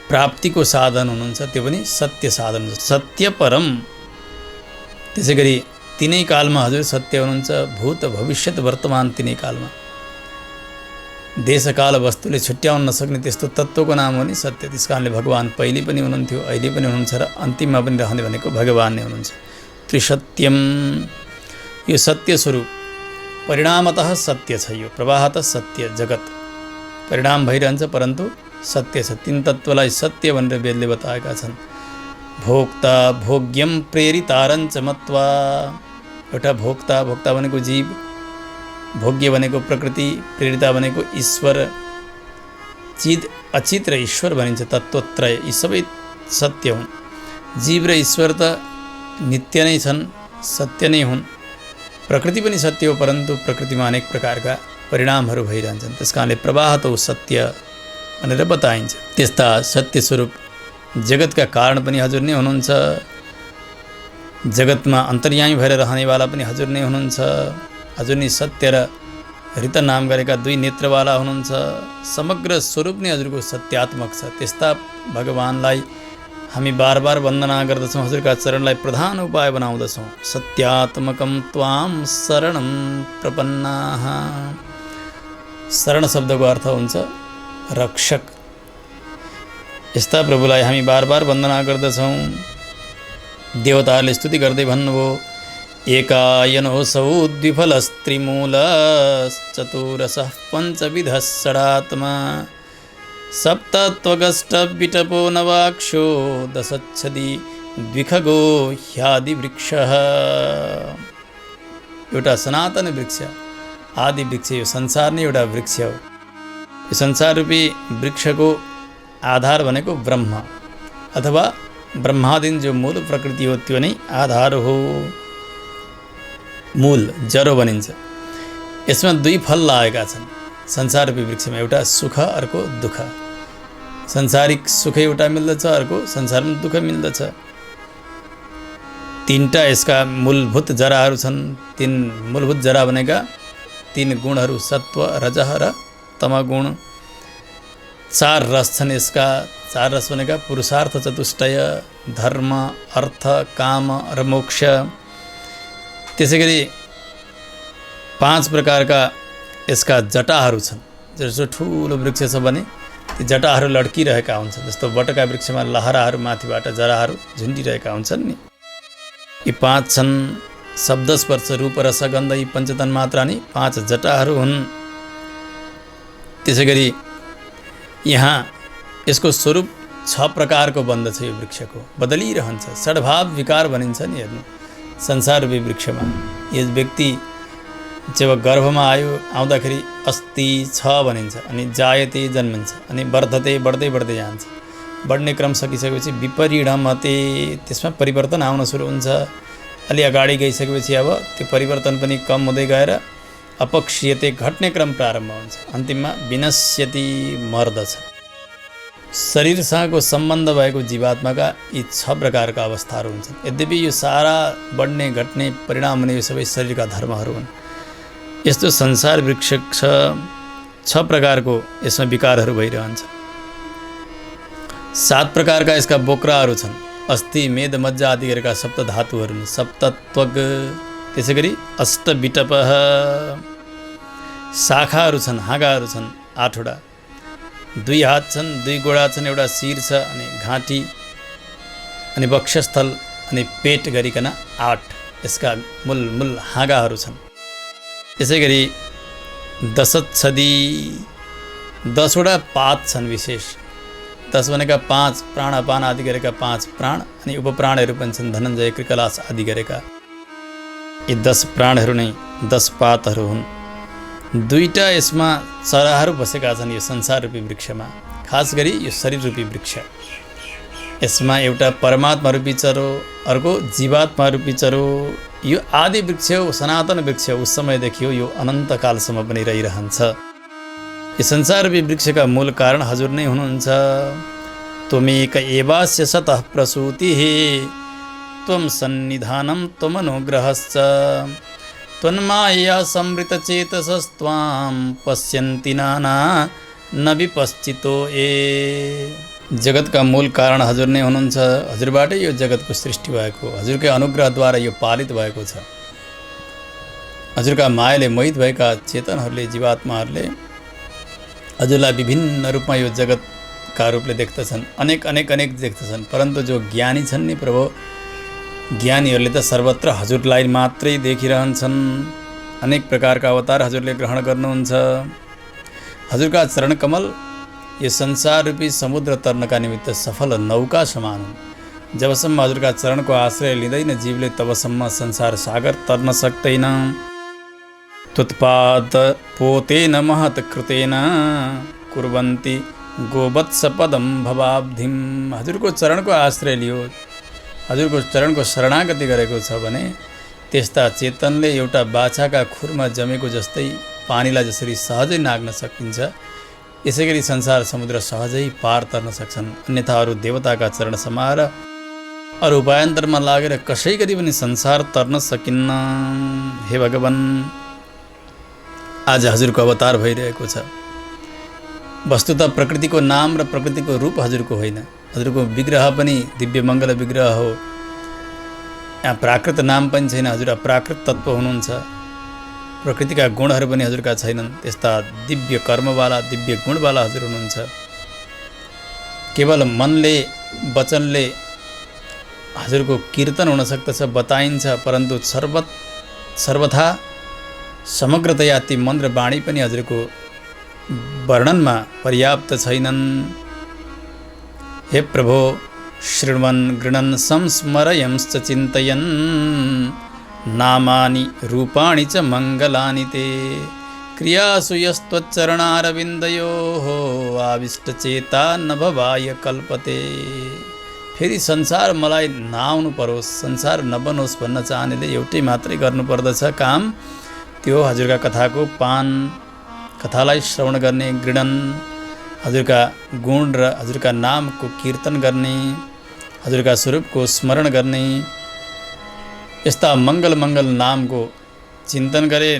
प्राप्तिको साधन हुनुहुन्छ, त्यो पनि सत्य साधन हुन्छ, सत्य परम। त्यसै गरी तिनै कालमा हजुर सत्य हुनुहुन्छ, भूत भविष्यत वर्तमान तिनै कालमा। देशकाल वस्तुले छुट्याउन नसक्ने त्यस्तो तत्त्वको नाम हो नि सत्य। त्यस कारणले भगवान पहिले पनि हुनुहुन्थ्यो, अहिले पनि हुनुहुन्छ र अन्तिममा पनि रहने भनेको भगवान नै हुनुहुन्छ। त्रिसत्यम, यो सत्य स्वरूप परिणामतः सत्य छ। यो प्रवाहतः सत्य, जगत परिणाम भइरहन्छ परन्तु सत्य छ। तीन तत्त्वलाई सत्य भनेर वेदले बताएका छन्। भोक्ता भोग्यम प्रेरितारञ्च मत्वा, एउटा भोक्ता, भोक्ता भनेको जीव, भोग्य भनेको प्रकृति, प्रेरिता भनेको ईश्वर। चिद अचित र ईश्वर भनिन्छ तत्त्वत्रय, यी सबै सत्य हुन्। जीव र ईश्वर त नित्य नै छन्, सत्य नै हुन्। प्रकृति पनि सत्य हो परन्तु प्रकृतिमा अनेक प्रकारका परिणामहरू भइरहन्छन्। त्यस कारणले प्रवाह त सत्य भनेर बताइन्छ। त्यस्ता सत्य स्वरूप जगतका कारण पनि हजुर नै हुनुहुन्छ। जगतमा अन्तर्यामी भएर रहनेवाला पनि हजुर नै हुनुहुन्छ। हजुर नै सत्य र हृत नाम गरेका दुई नेत्रवाला हुनुहुन्छ। समग्र स्वरूप नै हजुरको सत्यात्मक छ। त्यस्ता भगवानलाई हामी बार बार वन्दना गर्दछौँ, हजुरका चरणलाई प्रधान उपाय बनाउँदछौँ। सत्यात्मकम त्वाम शरणम प्रपन्नाः। शरण शब्दको अर्थ हुन्छ रक्षक। यस्ता प्रभुलाई हामी बार बार वन्दना गर्दछौँ। देवताहरूले स्तुति गर्दै भन्नुभयो एकायनोऽसौ द्विफलस्त्रिमूलश्चतुरसः पञ्चविधः षडात्मा सप्तत्वगष्टविटपो नवाक्षो दशच्छदि द्विखगो ह्यादिवृक्षः। एउटा सनातन वृक्ष, आदि वृक्ष, यो संसार नै एउटा वृक्ष हो। यो संसाररूपी वृक्षको आधार भनेको ब्रह्म अथवा ब्रह्मादीन जो मूल प्रकृति हो त्यो नै आधार हो, मूल जरो भनिन्छ। यसमा दुई फल लागेका छन्। संसार रूपी वृक्षमा एउटा सुख अर्को दुःख, संसारिक सुख एउटा मिल्दछ, अर्को संसारमा दुःख मिल्दछ। तीनटा यसका मूलभूत जराहरू छन्। तीन मूलभूत जरा भनेका तीन गुणहरू सत्व रजः र तमगुण। चार रस छन् यसका। चार रस भनेका पुरुषार्थ चतुष्टय, धर्म, अर्थ, काम र मोक्ष। त्यसैगरी पाँच प्रकारका यसका जटाहरू छन्। जस्तो ठुलो वृक्ष छ भने ती जटाहरू लड्किरहेका हुन्छन्। जस्तो बटका वृक्षमा लहराहरू माथिबाट जराहरू झुन्डिरहेका हुन्छन् नि। यी पाँच छन् शब्द स्पर्श रूप रस गन्ध, यी पञ्चतन मात्रानि पाँच जटाहरू हुन्। त्यसैगरी यहाँ यसको स्वरूप 6 प्रकारको बन्दछ। यो वृक्षको बदलिरहन्छ। षड्भाव विकार भनिन्छ नि। हेर्नु, संसार रूपी वृक्षमा यस व्यक्ति जब गर्भमा आउँदाखेरि अस्ति छ भनिन्छ, अनि जायते जन्मिन्छ, अनि वर्धते बढ्दै बढ्दै जान्छ। बढ्ने क्रम सकिसकेपछि विपरिणमते, त्यसमा परिवर्तन आउन सुरु हुन्छ। अलि अगाडि गइसकेपछि अब त्यो परिवर्तन पनि कम हुँदै गएर अपक्षीयते, घट्ने क्रम प्रारम्भ हुन्छ। अन्तिममा विनश्यति, मर्दछ। शरीरसँगको सम्बन्ध भएको जीवात्माका यी 6 प्रकारका अवस्थाहरू हुन्छन्। यद्यपि यो सारा बढ्ने घट्ने परिणाम हुने यो सबै शरीरका धर्महरू हुन्। यस्तो संसार वृक्ष 6 प्रकारको यसमा विकारहरू भइरहन्छ। 7 प्रकारका यसका बोक्राहरू छन्। अस्थि, मेद, मज्जा आदि गरेका सप्त धातुहरू, सप्तत्वग। त्यसै गरी अष्टविटपः, शाखाहरू छन्, हाँगाहरू छन् 8 वटा। 2 हात छन्, 2 गोडा छन्, एउटा शिर छ, अनि घाँटी, अनि वक्षस्थल, अनि पेट गरिकन 8 यसका मूल हाँगाहरू छन्। त्यसै गरी दशच्छदी, 10 वटा पात छन् विशेष। 10 भनेका 5 प्राणापान आदि गरेका 5 प्राण, अनि उपप्राणहरू पनि छन्, धनञ्जय, कृकलास आदि गरेका। यी 10 प्राणहरू नै 10 पातहरू हुन्। 2टा यसमा चराहरू बसेका छन् यो संसार रूपी वृक्षमा। खास गरी यो शरीर रूपी वृक्ष, यसमा एउटा परमात्मा रूपी चरो, अर्को जीवात्मा रूपी चरो। यो आदि वृक्ष हो, सनातन वृक्ष हो, उस समयदेखि हो, यो अनन्तकालसम्म पनि रहिरहन्छ। यो संसार रूपी वृक्षका मूल कारण हजुर नै हुनुहुन्छ। त्वमेक एवास्य सतः प्रसूतिः, त्वं सन्निधानं त्वमनुग्रहश्च, त्वन्माया संवृतचेतसस्त्वां पश्यन्ति नाना न विपश्चितो ये। जगतका मूल कारण हजुर नै हुनुहुन्छ। हजुरबाटै यो जगतको सृष्टि भएको, हजुरकै अनुग्रहद्वारा यो पालित भएको छ। हजुरका मायाले मोहित भएका चेतनहरूले, जीवात्माहरूले हजुरलाई विभिन्न रूपमा यो जगतका रूपले देख्दछन्। अनेक देख्दछन्। परन्तु जो ज्ञानी छन् नि प्रभु, ज्ञानीहरूले त सर्वत्र हजुरलाई मात्रै देखिरहन्छन्। अनेक प्रकारका अवतार हजुरले ग्रहण गर्नुहुन्छ। हजुरका चरण कमल यो संसार रूपी समुद्र तर्नका निमित्त सफल नौका समान हुन्। जबसम्म हजुरका चरणको आश्रय लिँदैन जीवले, तबसम्म संसार सागर तर्न सक्दैन। तुत्पाद पोतेन महत् कृतेन कुर्वन्ति गोवत्स पदम भवाब्धिम। हजुरको चरणको आश्रय लियो, हजुरको चरणको शरणागति गरेको छ भने त्यस्ता चेतनले एउटा बाछाका खुरमा जमेको जस्तै पानीलाई जसरी सहजै नाग्न सकिन्छ, यसै गरी संसार समुद्र सहजै पार तर्न सक्छन्। अन्यथा अरू देवताका चरण समाएर अरू उपायन्तरमा लागेर कसै गरी पनि संसार तर्न सकिन्न। हे भगवान्, आज हजुरको अवतार भइरहेको छ। वस्तुत प्रकृतिको नाम र प्रकृतिको रूप हजुरको होइन। हजुरको विग्रह पनि दिव्य मङ्गल विग्रह हो। यहाँ प्राकृत नाम पनि छैन। हजुर अप्राकृत तत्त्व हुनुहुन्छ। प्रकृतिका गुणहरू पनि हजुरका छैनन्। त्यस्ता दिव्य कर्मवाला, दिव्य गुणवाला हजुर हुनुहुन्छ। केवल मनले, वचनले हजुरको कीर्तन हुन सक्दछ, बताइन्छ, परन्तु सर्वथा समग्रतया ती मन र वाणी पनि हजुरको वर्णनमा पर्याप्त छैनन्। हे प्रभो, शृण्वन् गृणन् संस्मरयंश्च चिन्तयन् नामानि रूपाणि च मङ्गलानि ते क्रियासु यस्त्वच्चरणारविन्दयोः आविष्टचेता न भवाय कल्पते। फेरि संसार मलाई नआउनु परोस्, संसार नबनोस् भन्न चाहनेले एउटै मात्रै गर्नुपर्दछ काम। त्यो हजुरका कथाको पान कथालाई श्रवण गर्ने, गृणन, हजुरका गुण र हजुरका नामको कीर्तन गर्ने, हजुरका स्वरूपको स्मरण गर्ने, यस्ता मङ्गल नामको चिन्तन गरे,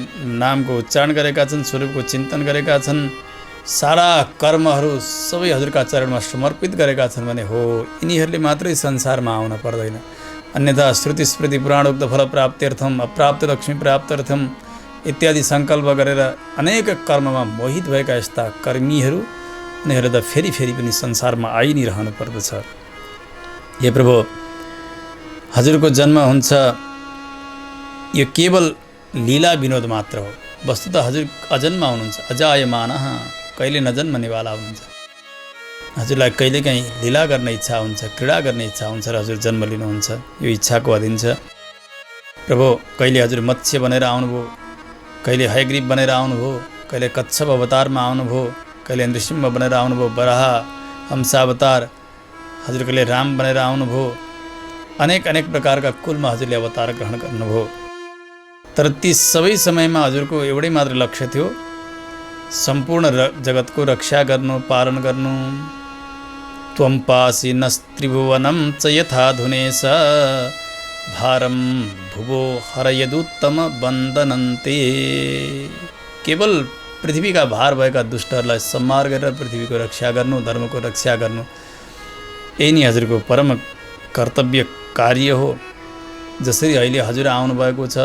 नामको उच्चारण गरेका छन्, स्वरूपको चिन्तन गरेका छन्, सारा कर्महरू सबै हजुरका चरणमा समर्पित गरेका छन् भने हो यिनीहरूले मात्रै संसारमा आउन पर्दैन। अन्यथा श्रुति स्मृति पुराणोक्त फल प्राप्त्यर्थम, अप्राप्त लक्ष्मी प्राप्त्यर्थम इत्यादि सङ्कल्प गरेर अनेक कर्ममा मोहित भएका यस्ता कर्मीहरू उनीहरू त फेरि पनि संसारमा आइ नै रहनु पर्दछ। हे प्रभु, हजुरको जन्म हुन्छ यो केवल लीला विनोद मात्र हो। वस्तुतः हजुर अजन्मा हुनुहुन्छ, अजायमान, कहिले नजन्मनेवाला हुनुहुन्छ। हजुरलाई कहिलेकाहीँ लीला गर्ने इच्छा हुन्छ, क्रीडा गर्ने इच्छा हुन्छ र हजुर जन्म लिनुहुन्छ, यो इच्छाको अधीन छ। प्रभु, कहिले हजुर मत्स्य बनेर आउनुभयो, कहिले हयग्रीव बनेर आउनुभयो, कहिले कच्छप अवतारमा आउनुभयो, कहिले नृसिंह बनेर आउनुभयो, वराह हंसावतार, हजुर कहिले राम बनेर आउनुभयो, अनेक प्रकारका कुलमा हजुरले अवतार ग्रहण गर्नुभयो। तर ती सबै समयमा हजुरको एउटै मात्र लक्ष्य थियो, सम्पूर्ण जगतको रक्षा गर्नु, पालन गर्नु। त्वं पासि नस्त्रिभुवनं च यथा धुनेश भारम भुवो हरयदुत्तम बन्दनन्ते। केवल पृथ्वीका भार भएका दुष्टहरूलाई संहार गरेर पृथ्वीको रक्षा गर्नु, धर्मको रक्षा गर्नु, यही नै हजुरको परम कर्तव्य कार्य हो। जसरी अहिले हजुर आउनुभएको छ,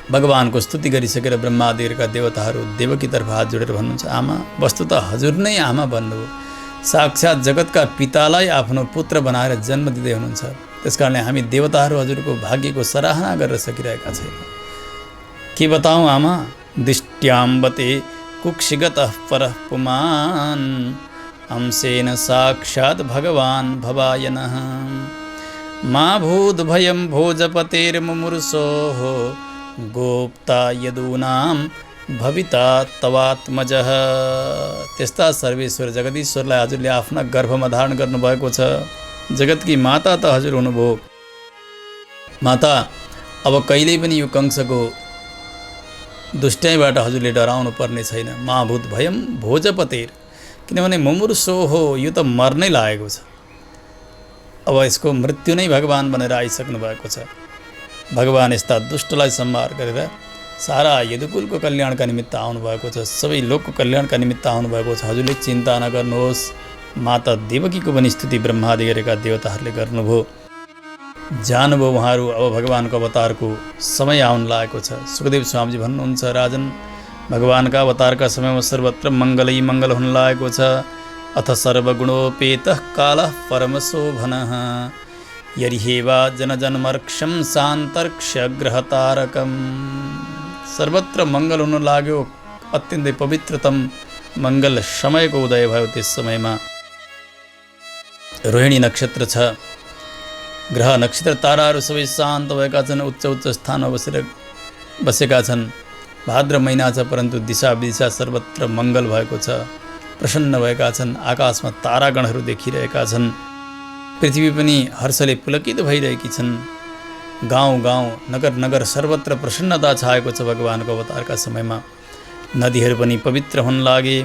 भगवानको स्तुति गरिसकेर ब्रह्मादिका देवताहरू देवकीतर्फ हात जोडेर भन्नुहुन्छ, आमा, वस्तुतः हजुर नै आमा बन्नुभयो। साक्षात् जगतका पितालाई आफ्नो पुत्र बनाएर जन्म दिँदै हुनुहुन्छ। त्यसकारणले हामी देवताहरू हजुरको भाग्यको सराहना गरेर सकिरहेका छैनौँ। के बताऊँ आमा, दिष्ट्याम्बते कुक्षिगतः परः पुमान् अंशेन साक्षात् भगवान् भवायनः मा भूद् भयं भोजपतेर्मुमुर्षोः गोप्ता यदूनां भविता तवात्मजः। त्यस्ता सर्वेश्वर जगदीश्वरलाई हजुरले आफ्ना गर्भमा धारण गर्नुभएको छ। जगतकी माता त हजुर हुनुभयो। माता, अब कहिल्यै पनि यो कंसको दुष्टाइबाट हजुरले डराउनु पर्ने छैन। महाभूत भयम भोजपतेर, किनभने मुमुर्षो हो, यो त मर्नै लागेको छ। अब यसको मृत्यु नै भगवान् बनेर आइसक्नु भएको छ। भगवान् यस्ता दुष्टलाई संहार गरेर सारा यदुकुलको कल्याणका निमित्त आउनुभएको छ, सबै लोकको कल्याणका निमित्त आउनुभएको छ। हजुरले चिन्ता नगर्नुहोस्। माता देवकीको पनि स्तुति ब्रह्मादि गरेका देवताहरूले गर्नुभयो। जानुभयो उहाँहरू। अब भगवानको अवतारको समय आउन लागेको छ। सुखदेव स्वामीजी भन्नुहुन्छ, राजन, भगवानका अवतारका समयमा सर्वत्र मङ्गलै मङ्गल हुन लागेको छ। अथ सर्वगुणोपेतः कालः परमशोभनः यरिहेवा जनजन्मर्क्षं सान्तर्क्ष्यग्रहतारकम्। सर्वत्र मङ्गल हुन लाग्यो। अत्यन्तै पवित्रतम मङ्गल समयको उदय भयो। त्यस समयमा रोहिणी नक्षत्र छ। ग्रह नक्षत्र ताराहरू सबै शान्त भएका छन्, उच्च स्थानमा बसेका छन्। भाद्र महिना छ, परन्तु दिशा विदिशा सर्वत्र मङ्गल भएको छ। प्रसन्न भएका छन्। आकाशमा तारागणहरू देखिरहेका छन्। पृथ्वी पनि हर्षले पुलकित भइरहेकी छन्। गाउँ नगर सर्वत्र प्रसन्नता छाएको छ भगवानको अवतारका समयमा। नदीहरू पनि पवित्र हुन लागे।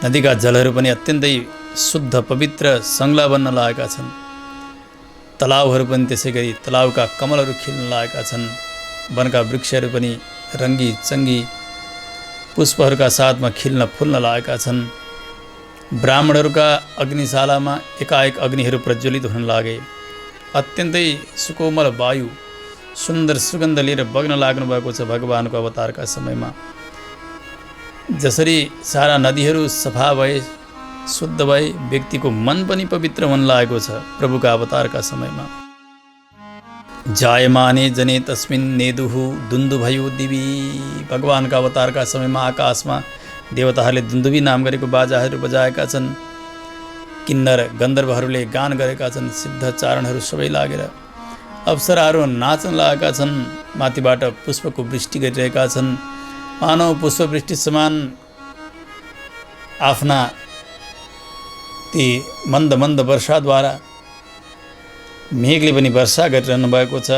नदीका जलहरू पनि अत्यन्तै शुद्ध पवित्र सङ्गला बन्न लागेका छन्। तलाउहरू पनि त्यसै गरी तलाउका कमलहरू खिल्न लागेका छन्। वनका वृक्षहरू पनि रङ्गी चङ्गी पुष्पहरूका साथमा खिल्न फुल्न लागेका छन्। ब्राह्मणहरूका अग्निशालामा एकाएक अग्निहरू प्रज्वलित हुन लागे। अत्यन्तै सुकोमल वायु, सुन्दर सुगन्ध लिएर बग्न लाग्नु भएको छ भगवानको अवतारका समयमा। जसरी सारा नदीहरू सफा भए, शुद्ध भए, व्यक्तिको मन पनि पवित्र हुन लागेको छ प्रभुका अवतारका समयमा। जायमाने जने तस्मिन् नेदुहु दुन्दुभयो दिवी। भगवानका अवतारका समयमा आकाशमा देवताहरूले दुन्दुभी नाम गरेको बाजाहरू बजाएका छन्। किन्नर गन्धर्वहरूले गान गरेका छन्। सिद्ध चारणहरू सबै लागेर अप्सराहरू नाच्न लागेका छन्। माथिबाट पुष्पको वृष्टि गरिरहेका छन्। मानव पुष्पवृष्टि समान आफ्ना ती मन्द वर्षाद्वारा मेघले पनि वर्षा गरिरहनु भएको छ।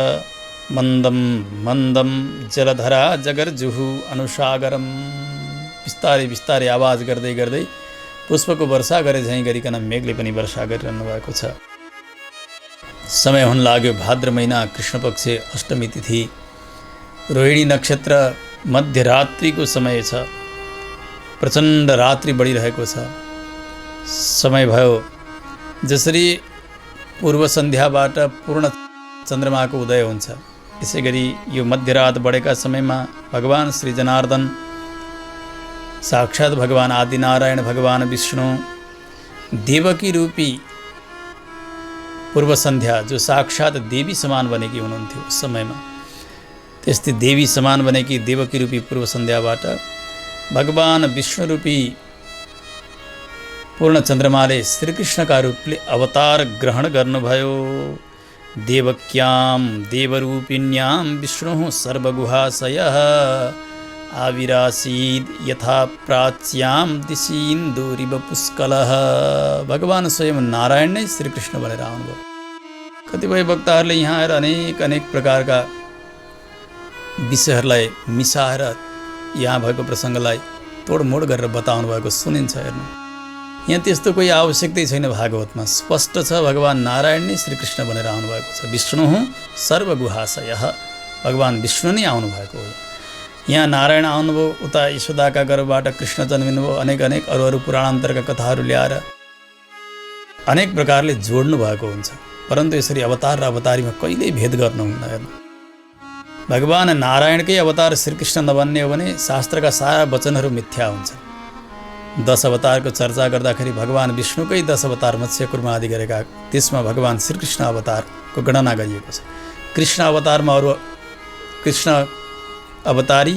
मन्दं मन्दं जलधरा जगर्जुहु अनुसागरम। बिस्तारै बिस्तारै आवाज गर्दै गर्दै पुष्पको वर्षा गरे झैँ गरिकन मेघले पनि वर्षा गरिरहनु भएको छ। समय हुन लाग्यो भाद्र महिना कृष्णपक्ष अष्टमी तिथि, रोहिणी नक्षत्र, मध्यरात्रिको समय छ। प्रचण्ड रात्रि बढिरहेको छ। समय भयो जसरी पूर्व सन्ध्याबाट पूर्ण चन्द्रमाको उदय हुन्छ, त्यसै गरी यो मध्यरात बढेका समयमा भगवान श्री जनार्दन साक्षात् भगवान आदिनारायण भगवान विष्णु देवकी रूपी पूर्व सन्ध्या, जो साक्षात् देवी समान बनेकी हुनुहुन्थ्यो उस समयमा, त्यस्तै देवी समान बनेकी देवकी रूपी पूर्व सन्ध्याबाट भगवान विष्णु रूपी पूर्ण चन्द्रमाले श्रीकृष्णका रूपले अवतार ग्रहण गर्नुभयो। देवक्यां देवरूपिण्यां विष्णुः सर्वगुहाशयः आविरासीद यथा प्राच्यां दिशीन्दुरिव पुष्कलः। भगवान स्वयं नारायण नै श्रीकृष्ण बनेर आउनुभयो। कतिपय वक्ताहरूले यहाँ आएर अनेक अनेक प्रकारका विषयहरूलाई मिसाएर यहाँ भएको प्रसङ्गलाई तोडमोड गरेर बताउनु भएको सुनिन्छ। हेर्नु, यहाँ त्यस्तो कोही आवश्यकतै छैन। भागवतमा स्पष्ट छ, भगवान नारायण नै श्रीकृष्ण बनेर आउनुभएको छ। विष्णु सर्वगुहाशयः, भगवान विष्णु नै आउनुभएको हो। यहाँ नारायण आउनुभयो, उता यशोदाका गर्भबाट कृष्ण जन्मिनुभयो। अनेक अनेक अरू अरू पुराणान्तरका कथाहरू ल्याएर अनेक प्रकारले जोड्नु भएको हुन्छ। परन्तु यसरी अवतार र अवतारीमा कहिल्यै भेद गर्नुहुन्न। हेर्नु, भगवान नारायणकै अवतार श्रीकृष्ण नबन्ने हो भने शास्त्रका सारा वचनहरू मिथ्या हुन्छन्। 10 अवतारको चर्चा गर्दाखेरि भगवान विष्णुकै 10 अवतार मत्स्य कुर्म आदि गरेका, त्यसमा भगवान श्रीकृष्ण अवतारको गणना गरिएको छ। कृष्ण अवतारमा अरू कृष्ण अवतारी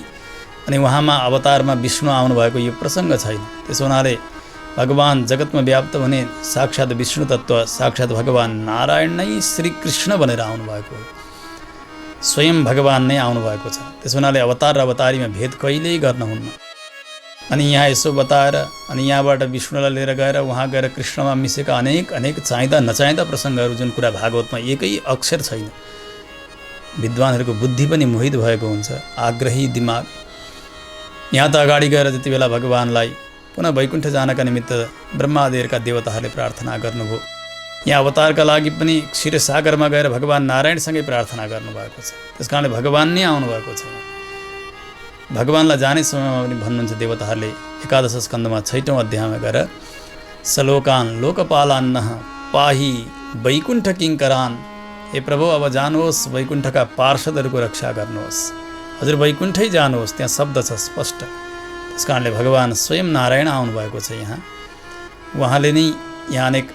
अनि उहाँमा अवतारमा विष्णु आउनुभएको यो प्रसङ्ग छैन। त्यसो हुनाले भगवान जगतमा व्याप्त हुने साक्षात् विष्णु तत्त्व साक्षात् भगवान नारायण नै श्रीकृष्ण बनेर आउनुभएको हो। स्वयं भगवान नै आउनुभएको छ। त्यसो हुनाले अवतार र अवतारीमा भेद कहिल्यै गर्नुहुन्न। अनि यहाँ यसो बताएर अनि यहाँबाट विष्णुलाई लिएर गएर उहाँ गएर कृष्णमा मिसेका अनेक अनेक चाहिँदा नचाहिँदा प्रसङ्गहरू, जुन कुरा भागवतमा एकै अक्षर छैन। विद्वानहरूको बुद्धि पनि मोहित भएको हुन्छ, आग्रही दिमाग। यहाँ त अगाडि गएर जति बेला भगवानलाई पुनः वैकुण्ठ जानका निमित्त ब्रह्मादेवका देवताहरूले प्रार्थना गर्नुभयो, यहाँ अवतारका लागि पनि क्षीरसागरमा गएर भगवान नारायणसँगै प्रार्थना गर्नुभएको छ। त्यस कारणले भगवान नै आउनुभएको छ। भगवानलाई जाने समयमा पनि भन्नुहुन्छ देवताहरूले 11 स्कन्धमा 6औं अध्यायमा गएर सलोकान लोकपालान्नः पाही वैकुण्ठ किङ्करान। हे प्रभु, अब जानुहोस्, वैकुण्ठका पार्षदहरूको रक्षा गर्नुहोस्, हजुर वैकुण्ठै जानुहोस्, त्यहाँ शब्द छ स्पष्ट। त्यस कारणले भगवान स्वयं नारायण आउनुभएको छ। यहाँ उहाँले नै यहाँ अनेक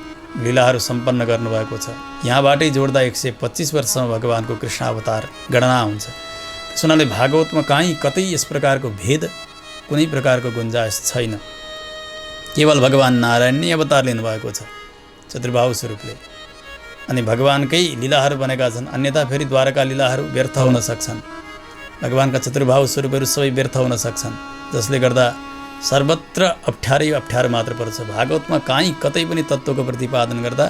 लीलाहरू सम्पन्न गर्नुभएको छ। यहाँबाटै जोड्दा 125 वर्षमा भगवानको कृष्ण अवतार गणना हुन्छ। त्यस हुनाले भागवतमा कहीँ कतै यस प्रकारको भेद, कुनै प्रकारको गुन्जाइस छैन। केवल भगवान नारायण नै अवतार लिनुभएको छ चतुर्बाहु स्वरूपले। अनि भगवानकै लीलाहरू बनेका छन्, अन्यथा फेरि द्वारका लीलाहरू व्यर्थ हुन सक्छन्। भगवानका चतुर्बाहु स्वरूपहरू सबै व्यर्थ हुन सक्छन्, जसले गर्दा सर्वत्र अप्ठ्यारै अप्ठ्यारो मात्र पर्छ। भागवतमा कहीँ कतै पनि तत्त्वको प्रतिपादन गर्दा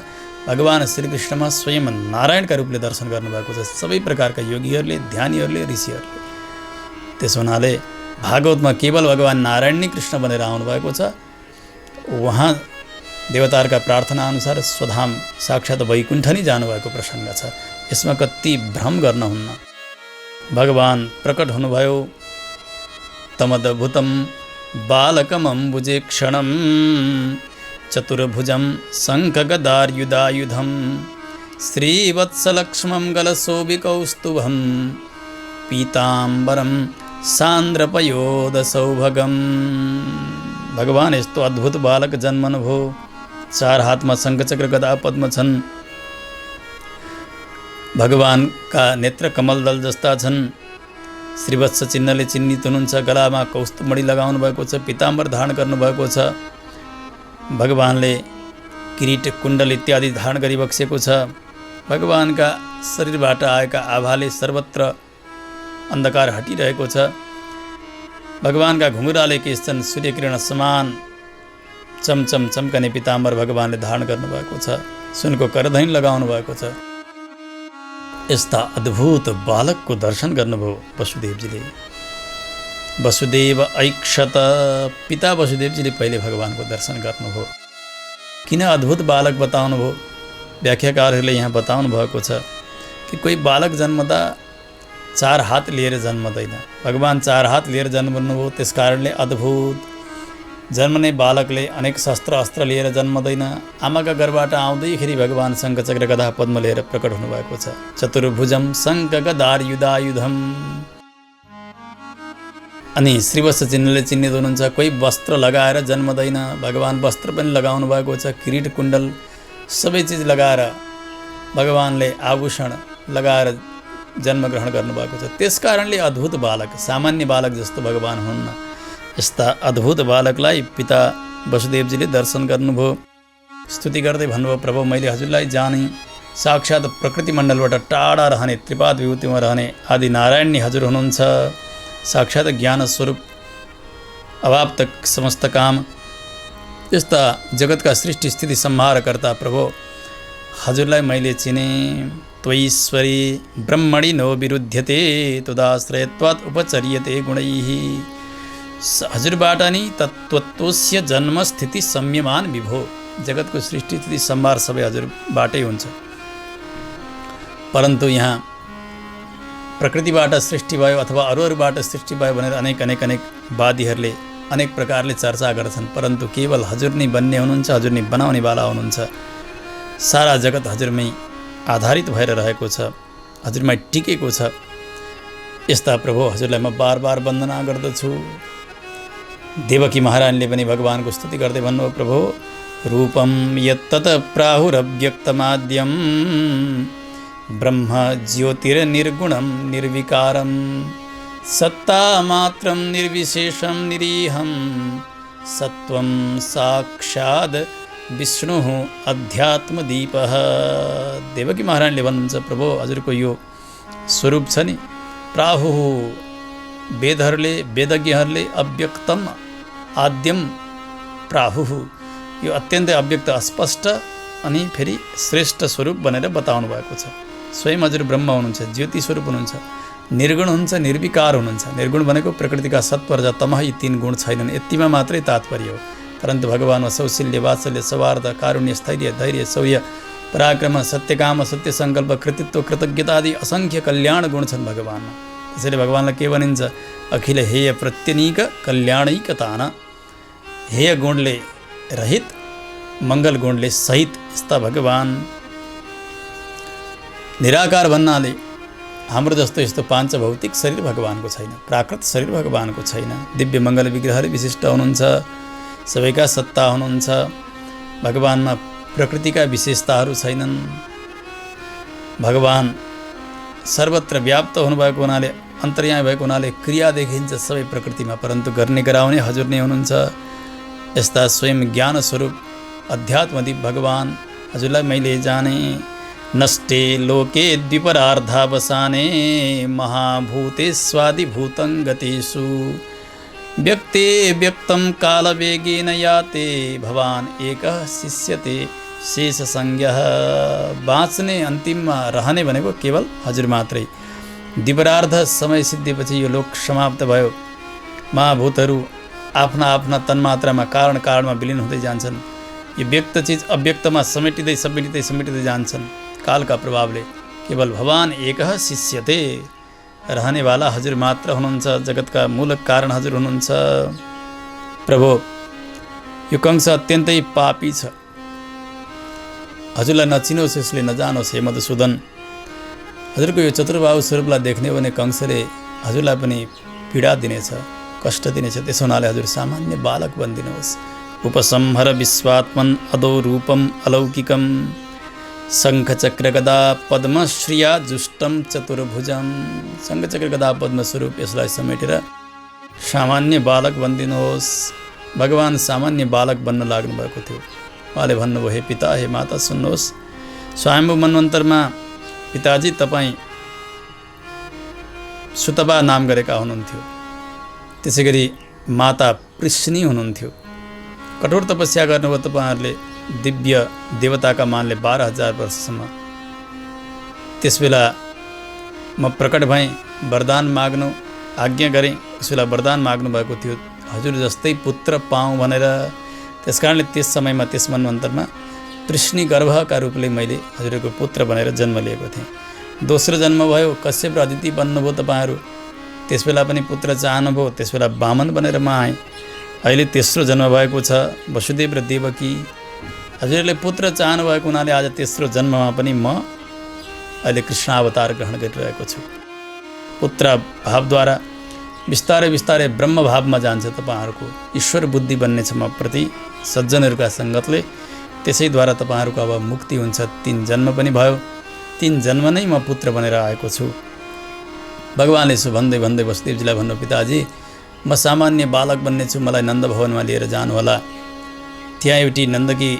भगवान श्रीकृष्णमा स्वयं नारायणका रूपले दर्शन गर्नुभएको छ, सबै प्रकारका योगीहरूले, ध्यानीहरूले, ऋषिहरूले। त्यसो हुनाले भागवतमा केवल भगवान नारायण नै कृष्ण बनेर आउनुभएको छ। उहाँ देवताहरूका प्रार्थना अनुसार स्वधाम साक्षात् वैकुण्ठ नै जानुभएको प्रसङ्ग छ। यसमा कति भ्रम गर्नुहुन्न। भगवान प्रकट हुनुभयो तमद्भुतं बालकमम्बुजे क्षणं चतुर्भुजं शङ्खगदार्युधायुधं श्रीवत्सलक्ष्मं गलशोभिकौस्तुभं पीताम्बरं सान्द्रपयोदसौभगं। भगवान यस्तो अद्भुत बालक जन्मनुभयो। 4 हातमा शङ्खचक्र गदा पद्म छन्। भगवानका नेत्र कमलदल जस्ता छन्। श्रीवत्स चिन्हले चिन्हित हुनुहुन्छ। गलामा कौस्तुभमणि लगाउनु भएको छ, पीताम्बर धारण गर्नुभएको छ। भगवानले किरीट कुण्डल इत्यादि धारण गरिबक्सेको छ। भगवानका शरीरबाट आएका आभाले सर्वत्र अन्धकार हटिरहेको छ। भगवानका घुमुराले केश छन्, सूर्यकिरण समान चमचम चम्कने पीताम्बर भगवानले धारण गर्नुभएको छ। सुनको करधैन लगाउनु भएको छ। यस्ता अद्भुत बालकको दर्शन गर्नुभयो वसुदेवजीले। वसुदेव ऐक्षत, पिता वसुदेवजीले पहिले भगवानको दर्शन गर्नुभयो। किन अद्भुत बालक बताउनुभयो? व्याख्याकारहरूले यहाँ बताउनु भएको छ कि कोही बालक जन्मदा 4 हात लिएर जन्मदैन। भगवान 4 हात लिएर जन्मनुभयो, त्यस कारणले अद्भुत। जन्मने बालकले अनेक शस्त्र अस्त्र लिएर जन्मदैन। आमाका गर्भबाट आउँदैखेरि भगवान शङ्खचक्र गदा पद्म लिएर प्रकट हुनुभएको छ। चतुर्भुजम शङ्ख गदायुधायुधम। अनि श्रीवत्स चिन्हले चिन्हित हुनुहुन्छ। कोही वस्त्र लगाएर जन्मदैन, भगवान वस्त्र पनि लगाउनु भएको छ। किरीट कुण्डल सबै चिज लगाएर भगवानले आभूषण लगाएर जन्म ग्रहण गर्नुभएको छ। त्यस कारणले अद्भुत बालक, सामान्य बालक जस्तो भगवान हुन्न। यस्ता अद्भुत बालकलाई पिता वसुदेवजीले दर्शन गर्नुभयो। स्तुति गर्दै भन्नुभयो, प्रभु मैले हजुरलाई जाने साक्षात् प्रकृति मण्डलबाट टाढा रहने, त्रिपाद विभूतिमा रहने आदि नारायण नै हजुर हुनुहुन्छ। साक्षात् ज्ञान स्वरूप, अभाव तक समस्त काम, यस्ता जगतका सृष्टि स्थिति संहारकर्ता प्रभु हजुरलाई मैले चिने। त्वयीश्वरी ब्रह्मणि नो विरुध्यते तदाश्रयत्वात् उपचर्यते गुणैः। हजुरबाट नि तत्त्वस्य जन्म स्थिति संयमान विभो। जगतको सृष्टि स्थिति संहार सबै हजुरबाटै हुन्छ। परन्तु यहाँ प्रकृतिबाट सृष्टि भयो अथवा अरूबाट सृष्टि भयो भनेर अनेक वादीहरूले अनेक प्रकारले चर्चा गर्छन्। परन्तु केवल हजुर नै बन्ने हुनुहुन्छ, हजुर नै बनाउनेवाला हुनुहुन्छ। सारा जगत हजुरमै आधारित भएर रहेको छ, हजुरमै टिकेको छ। यस्ता प्रभु हजुरलाई म बार बार वन्दना गर्दछु। देवकी महारानीले पनि भगवानको स्तुति गर्दै भन्नुभयो, प्रभु रूपम यत्तत प्राहुरव्यक्तमाद्यम ब्रह्म ज्योतिर्निर्गुणं निर्विकारं सत्ता मात्रं निर्विशेषं निरीहं सत्वं साक्षात् विष्णु अध्यात्मदीपः। देवकी महारानीले भन्नुहुन्छ, प्रभु हजुरको यो स्वरूप छ नि, प्राहु वेदज्ञहरूले अव्यक्तम आद्यम प्राहु, यो अत्यन्तै अव्यक्त अस्पष्ट अनि फेरि श्रेष्ठ स्वरूप भनेर बताउनु भएको छ। स्वयं हजुर ब्रह्म हुनुहुन्छ, ज्योति स्वरूप हुनुहुन्छ, निर्गुण हुनुहुन्छ, निर्विकार हुनुहुन्छ। निर्गुण भनेको प्रकृतिका सत्व र तमः यी 3 गुण छैनन्, यतिमा मात्रै तात्पर्य हो। परन्तु भगवानमा सौशील्य, वात्सल्य, सौहार्द, कारुण्य, स्थैर्य, धैर्य, शौर्य, पराक्रम, सत्यकाम, सत्य सङ्कल्प, कृतित्व, कृतज्ञता आदि असङ्ख्य कल्याण गुण छन् भगवानमा। त्यसैले भगवानलाई के भनिन्छ? अखिल हेय प्रत्यनीक कल्याणैकतान। हेय गुणले रहित, मङ्गल गुणले सहित यस्ता भगवान। निराकार भन्नाले हाम्रो जस्तो यस्तो पाञ्च भौतिक शरीर भगवानको छैन, प्राकृत शरीर भगवानको छैन। दिव्य मङ्गल विग्रहले विशिष्ट हुनुहुन्छ, सबैका सत्ता हुनुहुन्छ। भगवानमा प्रकृतिका विशेषताहरू छैनन्। भगवान सर्वत्र व्याप्त हुनुभएको हुनाले, अन्तर्यामी भएको हुनाले क्रिया देखिन्छ सबै प्रकृतिमा, परन्तु गर्ने गराउने हजुर नै हुनुहुन्छ। यस्ता स्वयं ज्ञान स्वरूप अध्यात्मदीप भगवान हजुरलाई मैले जाने। नष्टे लोके द्विपरार्धावसाने महाभूते स्वादिभूतं गतेषु व्यक्ते व्यक्तं कालवेगेन याते भवान एकः शिष्यते शेष संज्ञः। बाँच्ने अन्तिममा रहने भनेको केवल हजुर मात्रै। द्विपरार्ध समय सिद्धिपछि यो लोक समाप्त भयो। महाभूतहरू आफ्ना आफ्ना तन्मात्रामा कारणमा विलिन हुँदै जान्छन्। यो व्यक्त चिज अव्यक्तमा समेटिँदै जान्छन् कालका प्रभावले। केवल भगवान एकः शिष्यते, रहनेवाला हजुर मात्र हुनुहुन्छ, जगतका मूल कारण हजुर हुनुहुन्छ। प्रभु यो कंस अत्यन्तै पापी छ, हजुरलाई नचिनोस्, यसले नजानोस्। हे मधुसूदन, हजुरको यो चतुर्बाहु स्वरूपलाई देख्ने भने कंसले हजुरलाई पनि पीडा दिनेछ, कष्ट दिनेछ। त्यसो हुनाले हजुर सामान्य बालक बनिदिनुहोस्। उपसंहर विश्वात्मन अदो रूपम अलौकिकम शङ्खचक्र गदा पद्मश्रिया जुष्टम चतुर्भुजम। शङ्खचक्र गदा पद्म स्वरूप यसलाई समेटेर सामान्य बालक बनिदिनुहोस्। भगवान सामान्य बालक बन्न लाग्नु भएको थियो। उहाँले भन्नुभयो, हे पिता, हे माता, सुन्नुहोस्। स्वयम्भू मन्वन्तरमा पिताजी तपाईँ सुतबा नाम गरेका हुनुहुन्थ्यो। त्यसै गरी माता पृश्नी हुनुहुन्थ्यो। कठोर तपस्या गर्नुभयो तपाईँहरूले। दिव्य देवताका मानले 12,000 वर्षसम्म। त्यसबेला म प्रकट भएँ, वरदान माग्नु आज्ञा गरेँ। उस बेला वरदान माग्नु भएको थियो, हजुर जस्तै पुत्र पाऊँ भनेर। त्यस कारणले त्यस समयमा त्यस मन्वन्तरमा पृश्नी गर्भका रूपले मैले हजुरको पुत्र भनेर जन्म लिएको थिएँ। दोस्रो जन्म भयो, कश्यप र अदिति बन्नुभयो तपाईँहरू। त्यस बेला पनि पुत्र चाहनुभयो, त्यस बेला वामन बनेर म आएँ। अहिले तेस्रो जन्म भएको छ, वसुदेव र देवकी। हजुरले पुत्र चाहनु भएको हुनाले आज तेस्रो जन्ममा पनि म अहिले कृष्ण अवतार ग्रहण गरिरहेको छु। पुत्र भावद्वारा बिस्तारै बिस्तारै ब्रह्म भावमा जान्छ तपाईँहरूको। ईश्वर बुद्धि बन्नेछ म प्रति सज्जनहरूका सङ्गतले। त्यसैद्वारा तपाईँहरूको अब मुक्ति हुन्छ। 3 जन्म पनि भयो, 3 जन्म नै म पुत्र बनेर आएको छु। भगवान्ले यसो भन्दै भन्दै वसुदेवजीलाई भन्नु, पिताजी म सामान्य बालक बन्ने छु, मलाई नन्द भवनमा लिएर जानुहोला। त्यहाँ एउटी नन्दकी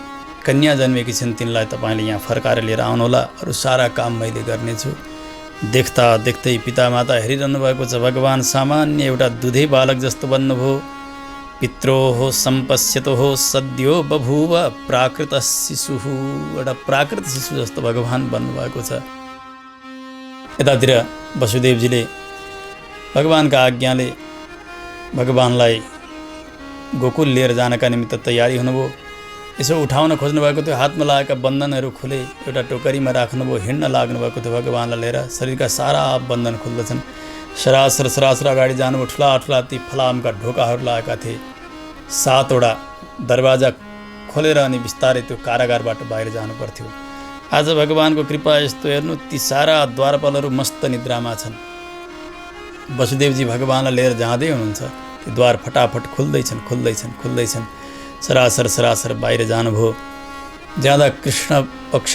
कन्या जन्मेकी छिन्, तिनलाई तपाईँले यहाँ फर्काएर लिएर आउनुहोला। अरू सारा काम मैले गर्नेछु। देख्दा देख्दै पितामाता हेरिरहनु भएको छ। भगवान् सामान्य एउटा दुधे बालक जस्तो बन्नुभयो। पित्रोः सम्पश्यतोः सद्यो बभूव प्राकृत शिशुः। एउटा प्राकृत शिशु जस्तो भगवान् बन्नुभएको छ। यतातिर वसुदेवजीले भगवान्का आज्ञाले भगवान्लाई गोकुल लिएर जानका निमित्त तयारी हुनुभयो। यसो उठाउन खोज्नुभएको थियो, हातमा लागेका बन्धनहरू खुले, एउटा टोकरीमा राख्नुभयो, हिँड्न लाग्नुभएको थियो भगवान्लाई लिएर। शरीरका सारा बन्धन खुल्दछन्। सरासर सरासर अगाडि जानुभयो। ठुला ठुला ती फलामका ढोकाहरू लागेका थिए। 7वटा दरवाजा खोलेर अनि बिस्तारै त्यो कारागारबाट बाहिर जानु पर्थ्यो। आज भगवान्को कृपा यस्तो हेर्नु, ती सारा द्वारपालहरू मस्त निद्रामा छन्। वसुदेवजी भगवान्लाई लिएर जाँदै हुनुहुन्छ, ती द्वार फटाफट खुल्दैछन् खुल्दैछन् खुल्दैछन्। सरासर सरासर बाहिर जानुभयो। जाँदा कृष्ण पक्ष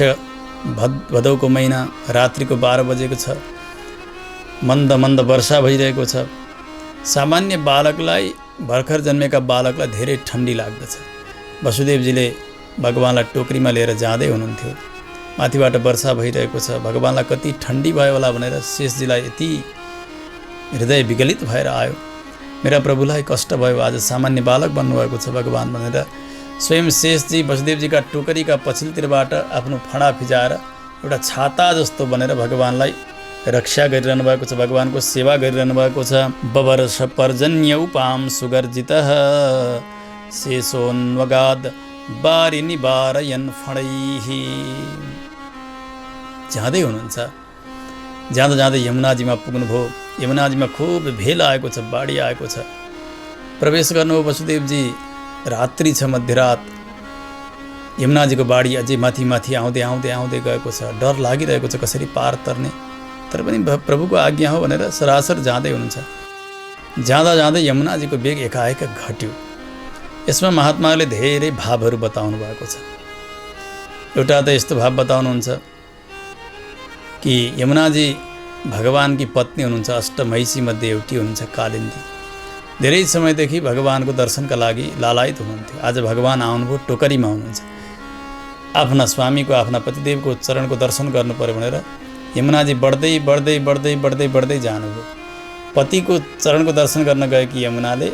भदौको महिना, रात्रिको 12 बजेको छ। मन्द मन्द वर्षा भइरहेको छ। सामान्य बालकलाई, भर्खर जन्मेका बालकलाई धेरै ठन्डी लाग्दछ। वसुदेवजीले भगवान्लाई टोकरीमा लिएर जाँदै हुनुहुन्थ्यो। माथिबाट वर्षा भइरहेको छ। भगवान्लाई कति ठन्डी भयो होला भनेर शेषजीलाई यति हृदय विगलित भएर आयो। मेरा प्रभुलाई कष्ट भयो, आज सामान्य बालक बन्नुभएको छ भगवान् भनेर। स्वयं शेषजी वसुदेवजीका टोकरीका पछिल्लोतिरबाट आफ्नो फणा फिजाएर एउटा छाता जस्तो बनेर भगवान्लाई रक्षा गरिरहनु भएको छ, भगवान्को सेवा गरिरहनु भएको छ। बवर्ष पर्जन्य उपाम सुगर्जितः शेषोन्वगाद बारी निवारयन् फणैः। जाँदै हुनुहुन्छ, जाँदा जाँदै यमुनाजीमा पुग्नुभयो। यमुनाजीमा खुब भेल आएको छ, बाढी आएको छ। प्रवेश गर्नुभयो वसुदेवजी। रात्रि छ, मध्यरात। यमुनाजीको बाढी अझै माथि माथि आउँदै आउँदै आउँदै गएको छ। डर लागिरहेको छ कसरी पार तर्ने, तर पनि प्रभुको आज्ञा हो भनेर सरासर जाँदै हुनुहुन्छ। जाँदा जाँदै यमुनाजीको वेग एकाएक घट्यो। यसमा महात्माले धेरै भावहरू बताउनु भएको छ। एउटा त यस्तो भाव बताउनुहुन्छ कि यमुनाजी भगवान्की पत्नी हुनुहुन्छ, अष्टमहिषी मध्ये एउटी हुनुहुन्छ कालिन्दी। धेरै समयदेखि भगवान्को दर्शनका लागि लालायित हुनुहुन्थ्यो। आज भगवान् आउनुभयो, टोकरीमा हुनुहुन्छ। आफ्ना स्वामीको, आफ्ना पतिदेवको चरणको दर्शन गर्नु पर्यो भनेर यमुनाजी बढ्दै बढ्दै बढ्दै बढ्दै बढ्दै जानुभयो। पतिको चरणको दर्शन गर्न गएकी यमुनाले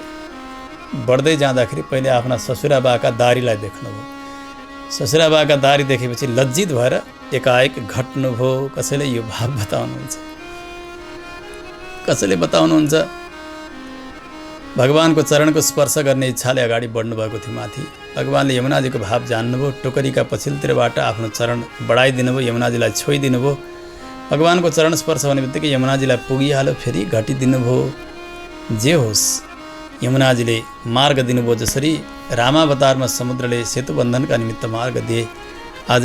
बढ्दै जाँदाखेरि पहिले आफ्ना ससुराबाका दारीलाई देख्नुभयो। ससुराबाका दारी देखेपछि लज्जित भएर एकाएक घट्नुभयो। कसैले यो भाव बताउनुहुन्छ, कसैले बताउनुहुन्छ भगवान्को चरणको स्पर्श गर्ने इच्छाले अगाडि बढ्नुभएको थियो माथि। भगवान्ले यमुनाजीको भाव जान्नुभयो। टोकरीका पछिल्लोतिरबाट आफ्नो चरण बढाइदिनु भयो, यमुनाजीलाई छोइदिनु भयो। भगवान्को चरण स्पर्श हुने बित्तिकै यमुनाजीलाई पुगिहाल्यो, फेरि घटिदिनु भयो। जे होस्, यमुनाजीले मार्ग दिनुभयो। जसरी रामावतारमा समुद्रले सेतुबन्धनका निमित्त मार्ग दिए, आज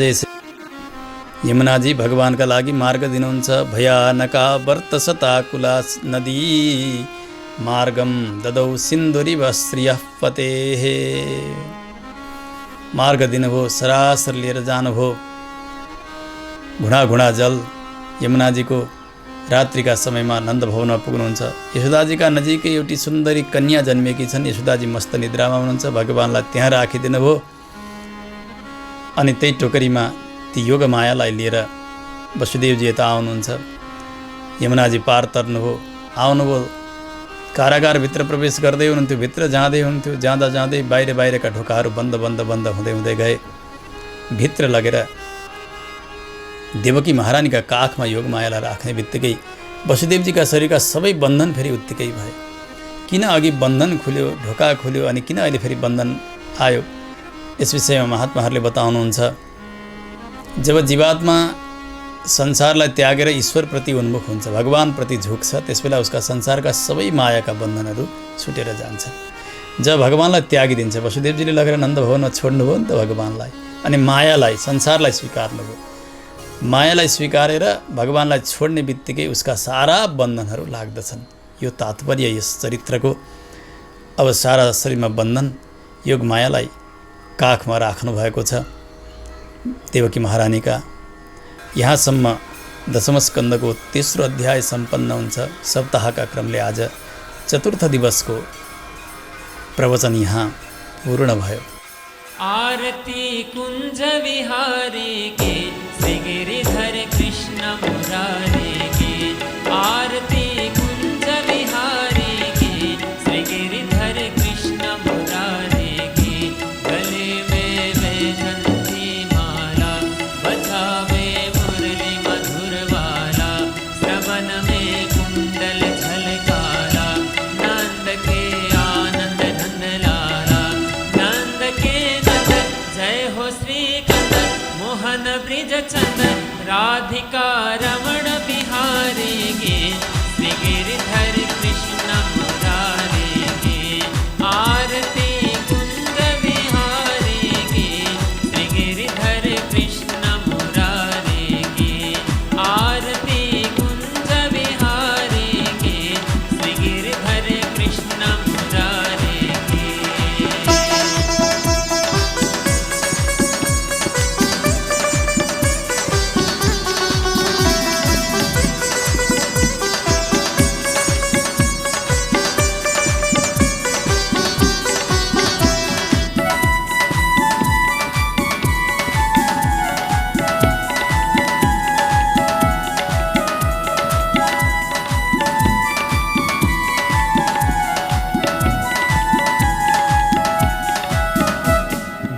यमुनाजी भगवान्का लागि मार्ग दिनुहुन्छ। भयानका वर्तसताकुला नदी मार्गम ददौ सिन्धुरिव श्रियः पतेः। मार्ग दिनुभयो, सरासर लिएर जानुभयो। घुँडा घुँडा जल यमुनाजीको रात्रिका समयमा नन्द भवनमा पुग्नुहुन्छ। यशोदाजीका नजिकै एउटी सुन्दरी कन्या जन्मेकी छन्। यशोदाजी मस्त निद्रामा हुनुहुन्छ। भगवान्लाई त्यहाँ राखिदिनु भयो। अनि त्यही टोकरीमा ती योगमायालाई लिएर वसुदेवजी यता आउनुहुन्छ। यमुनाजी पार तर्नुभयो, आउनुभयो। कारागारभित्र प्रवेश गर्दै हुनुहुन्थ्यो, भित्र जाँदै हुनुहुन्थ्यो। जाँदा जाँदै बाहिर बाहिरका ढोकाहरू बन्द बन्द बन्द हुँदै हुँदै गए। भित्र लगेर देवकी महारानीका काखमा योगमायालाई राख्ने बित्तिकै वसुदेवजीका शरीरका सबै बन्धन फेरि उत्तिकै भए। किन अघि बन्धन खुल्यो, ढोका खुल्यो अनि किन अहिले फेरि बन्धन आयो, यस विषयमा महात्माहरूले बताउनुहुन्छ। जब जीवात्मा संसारलाई त्यागेर ईश्वरप्रति उन्मुख हुन्छ, भगवानप्रति झुक्छ, त्यसबेला उसका संसारका सबै मायाका बन्धनहरू छुटेर जान्छन्। जब भगवानलाई त्यागिदिन्छ, वसुदेवजीले लगेर नन्द भवनमा छोड्नुभयो नि त भगवानलाई, अनि मायालाई, संसारलाई स्वीकार्नुभयो। मायालाई स्वीकारेर भगवानलाई छोड्ने बित्तिकै उसका सारा बन्धनहरू लाग्दछन्। यो तात्पर्य यस चरित्रको। अब सारा शरीरमा बन्धन योग मायालाई काखमा राख्नु भएको छ देवकी महारानीका। यहाँसम्म दशम स्कन्धको तेस्रो अध्याय सम्पन्न हुन्छ। सप्ताहका क्रमले आज चतुर्थ दिवसको प्रवचन यहाँ पूर्ण भयो। आरती कुंज विहारी के श्री गिरिधर कृष्ण मुरारी के। आरती कुंज विहारी के श्री गिरिधर कृष्ण मुरारी के। गले में वैजंती माला, बजावे मुरली मधुर वाला। श्रवण में कुंडल झलकारा, नंद के आनंद नंद लाला। नंद के नंद जय हो श्री कंद, मोहन ब्रिज चंदन राधिका रमण बिहारी गे। श्री गिरिधर कृष्ण मुरारी गे। आरती कुंज विहारी गे श्री गिरिधर कृष्ण मुरारी गे। आरती कुंज विहारी गे श्री गिरिधर कृष्ण मुरारी गे।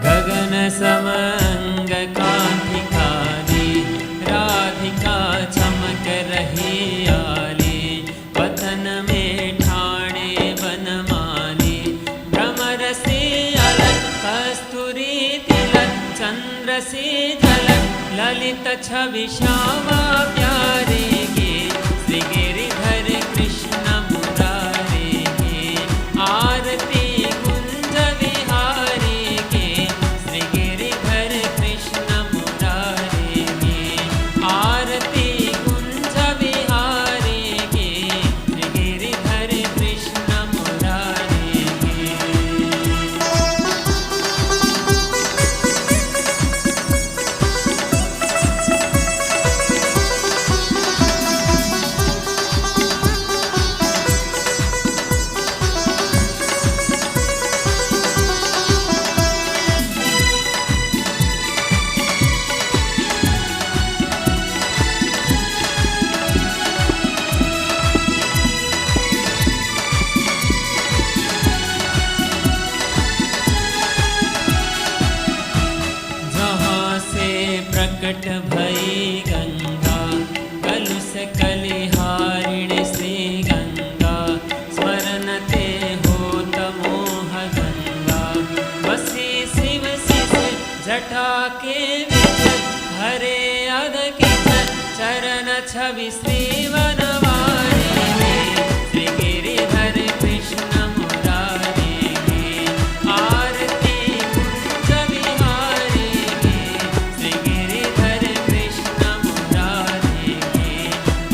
गगन समंग कांतिकाली, राधिका चमक रही आली। वतन में ठाणे बनमाली, भ्रमर से अलग कस्तूरी तिलक। चंद्र से झलक ललित छवि श्यामा प्यारे गे। श्री गिरिधर कृष्ण मुरारी गे। आरती कुंज विहारी गे श्री गिरिधर कृष्ण मुरारी गे। आरती कुंज विहारी गे श्री गिरिधर कृष्ण मुरारी गे। जहाँ से प्रकट भई गंगा, कलुष कलिहारिणी श्री गंगा। स्मरण ते होत मोह गंगा, बसी शिव शिष जटा के विच। हरे अध किच चरण छवि श्री वनवारी गे। श्री गिरिधर कृष्ण मुरारी गे। आरती कुंज विहारी गे श्री गिरिधर कृष्ण मुरारी गे।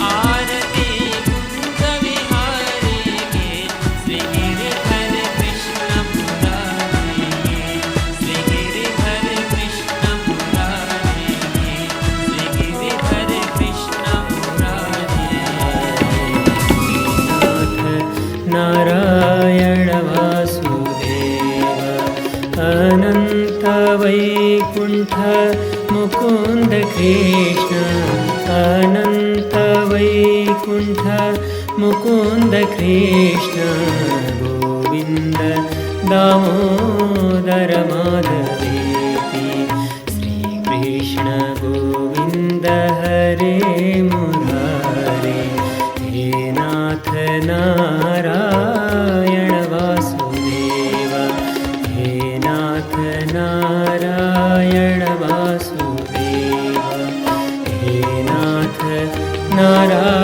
आरती कुंज विहारी गे श्री गिरिधर कृष्ण मुरारी गे। श्री गिरिधर कृष्ण मुरारी गे। श्री गिरिधर कृष्ण मुरारी गे। नारायण वासुदेव अनंत वैकुंठ मुकुंद कृष्ण। अनंत वैकुंठ मुकुंद कृष्ण। गोविंद दामोदर माधवेति। श्री कृष्ण गोविंद हरे मुरारे। नारायण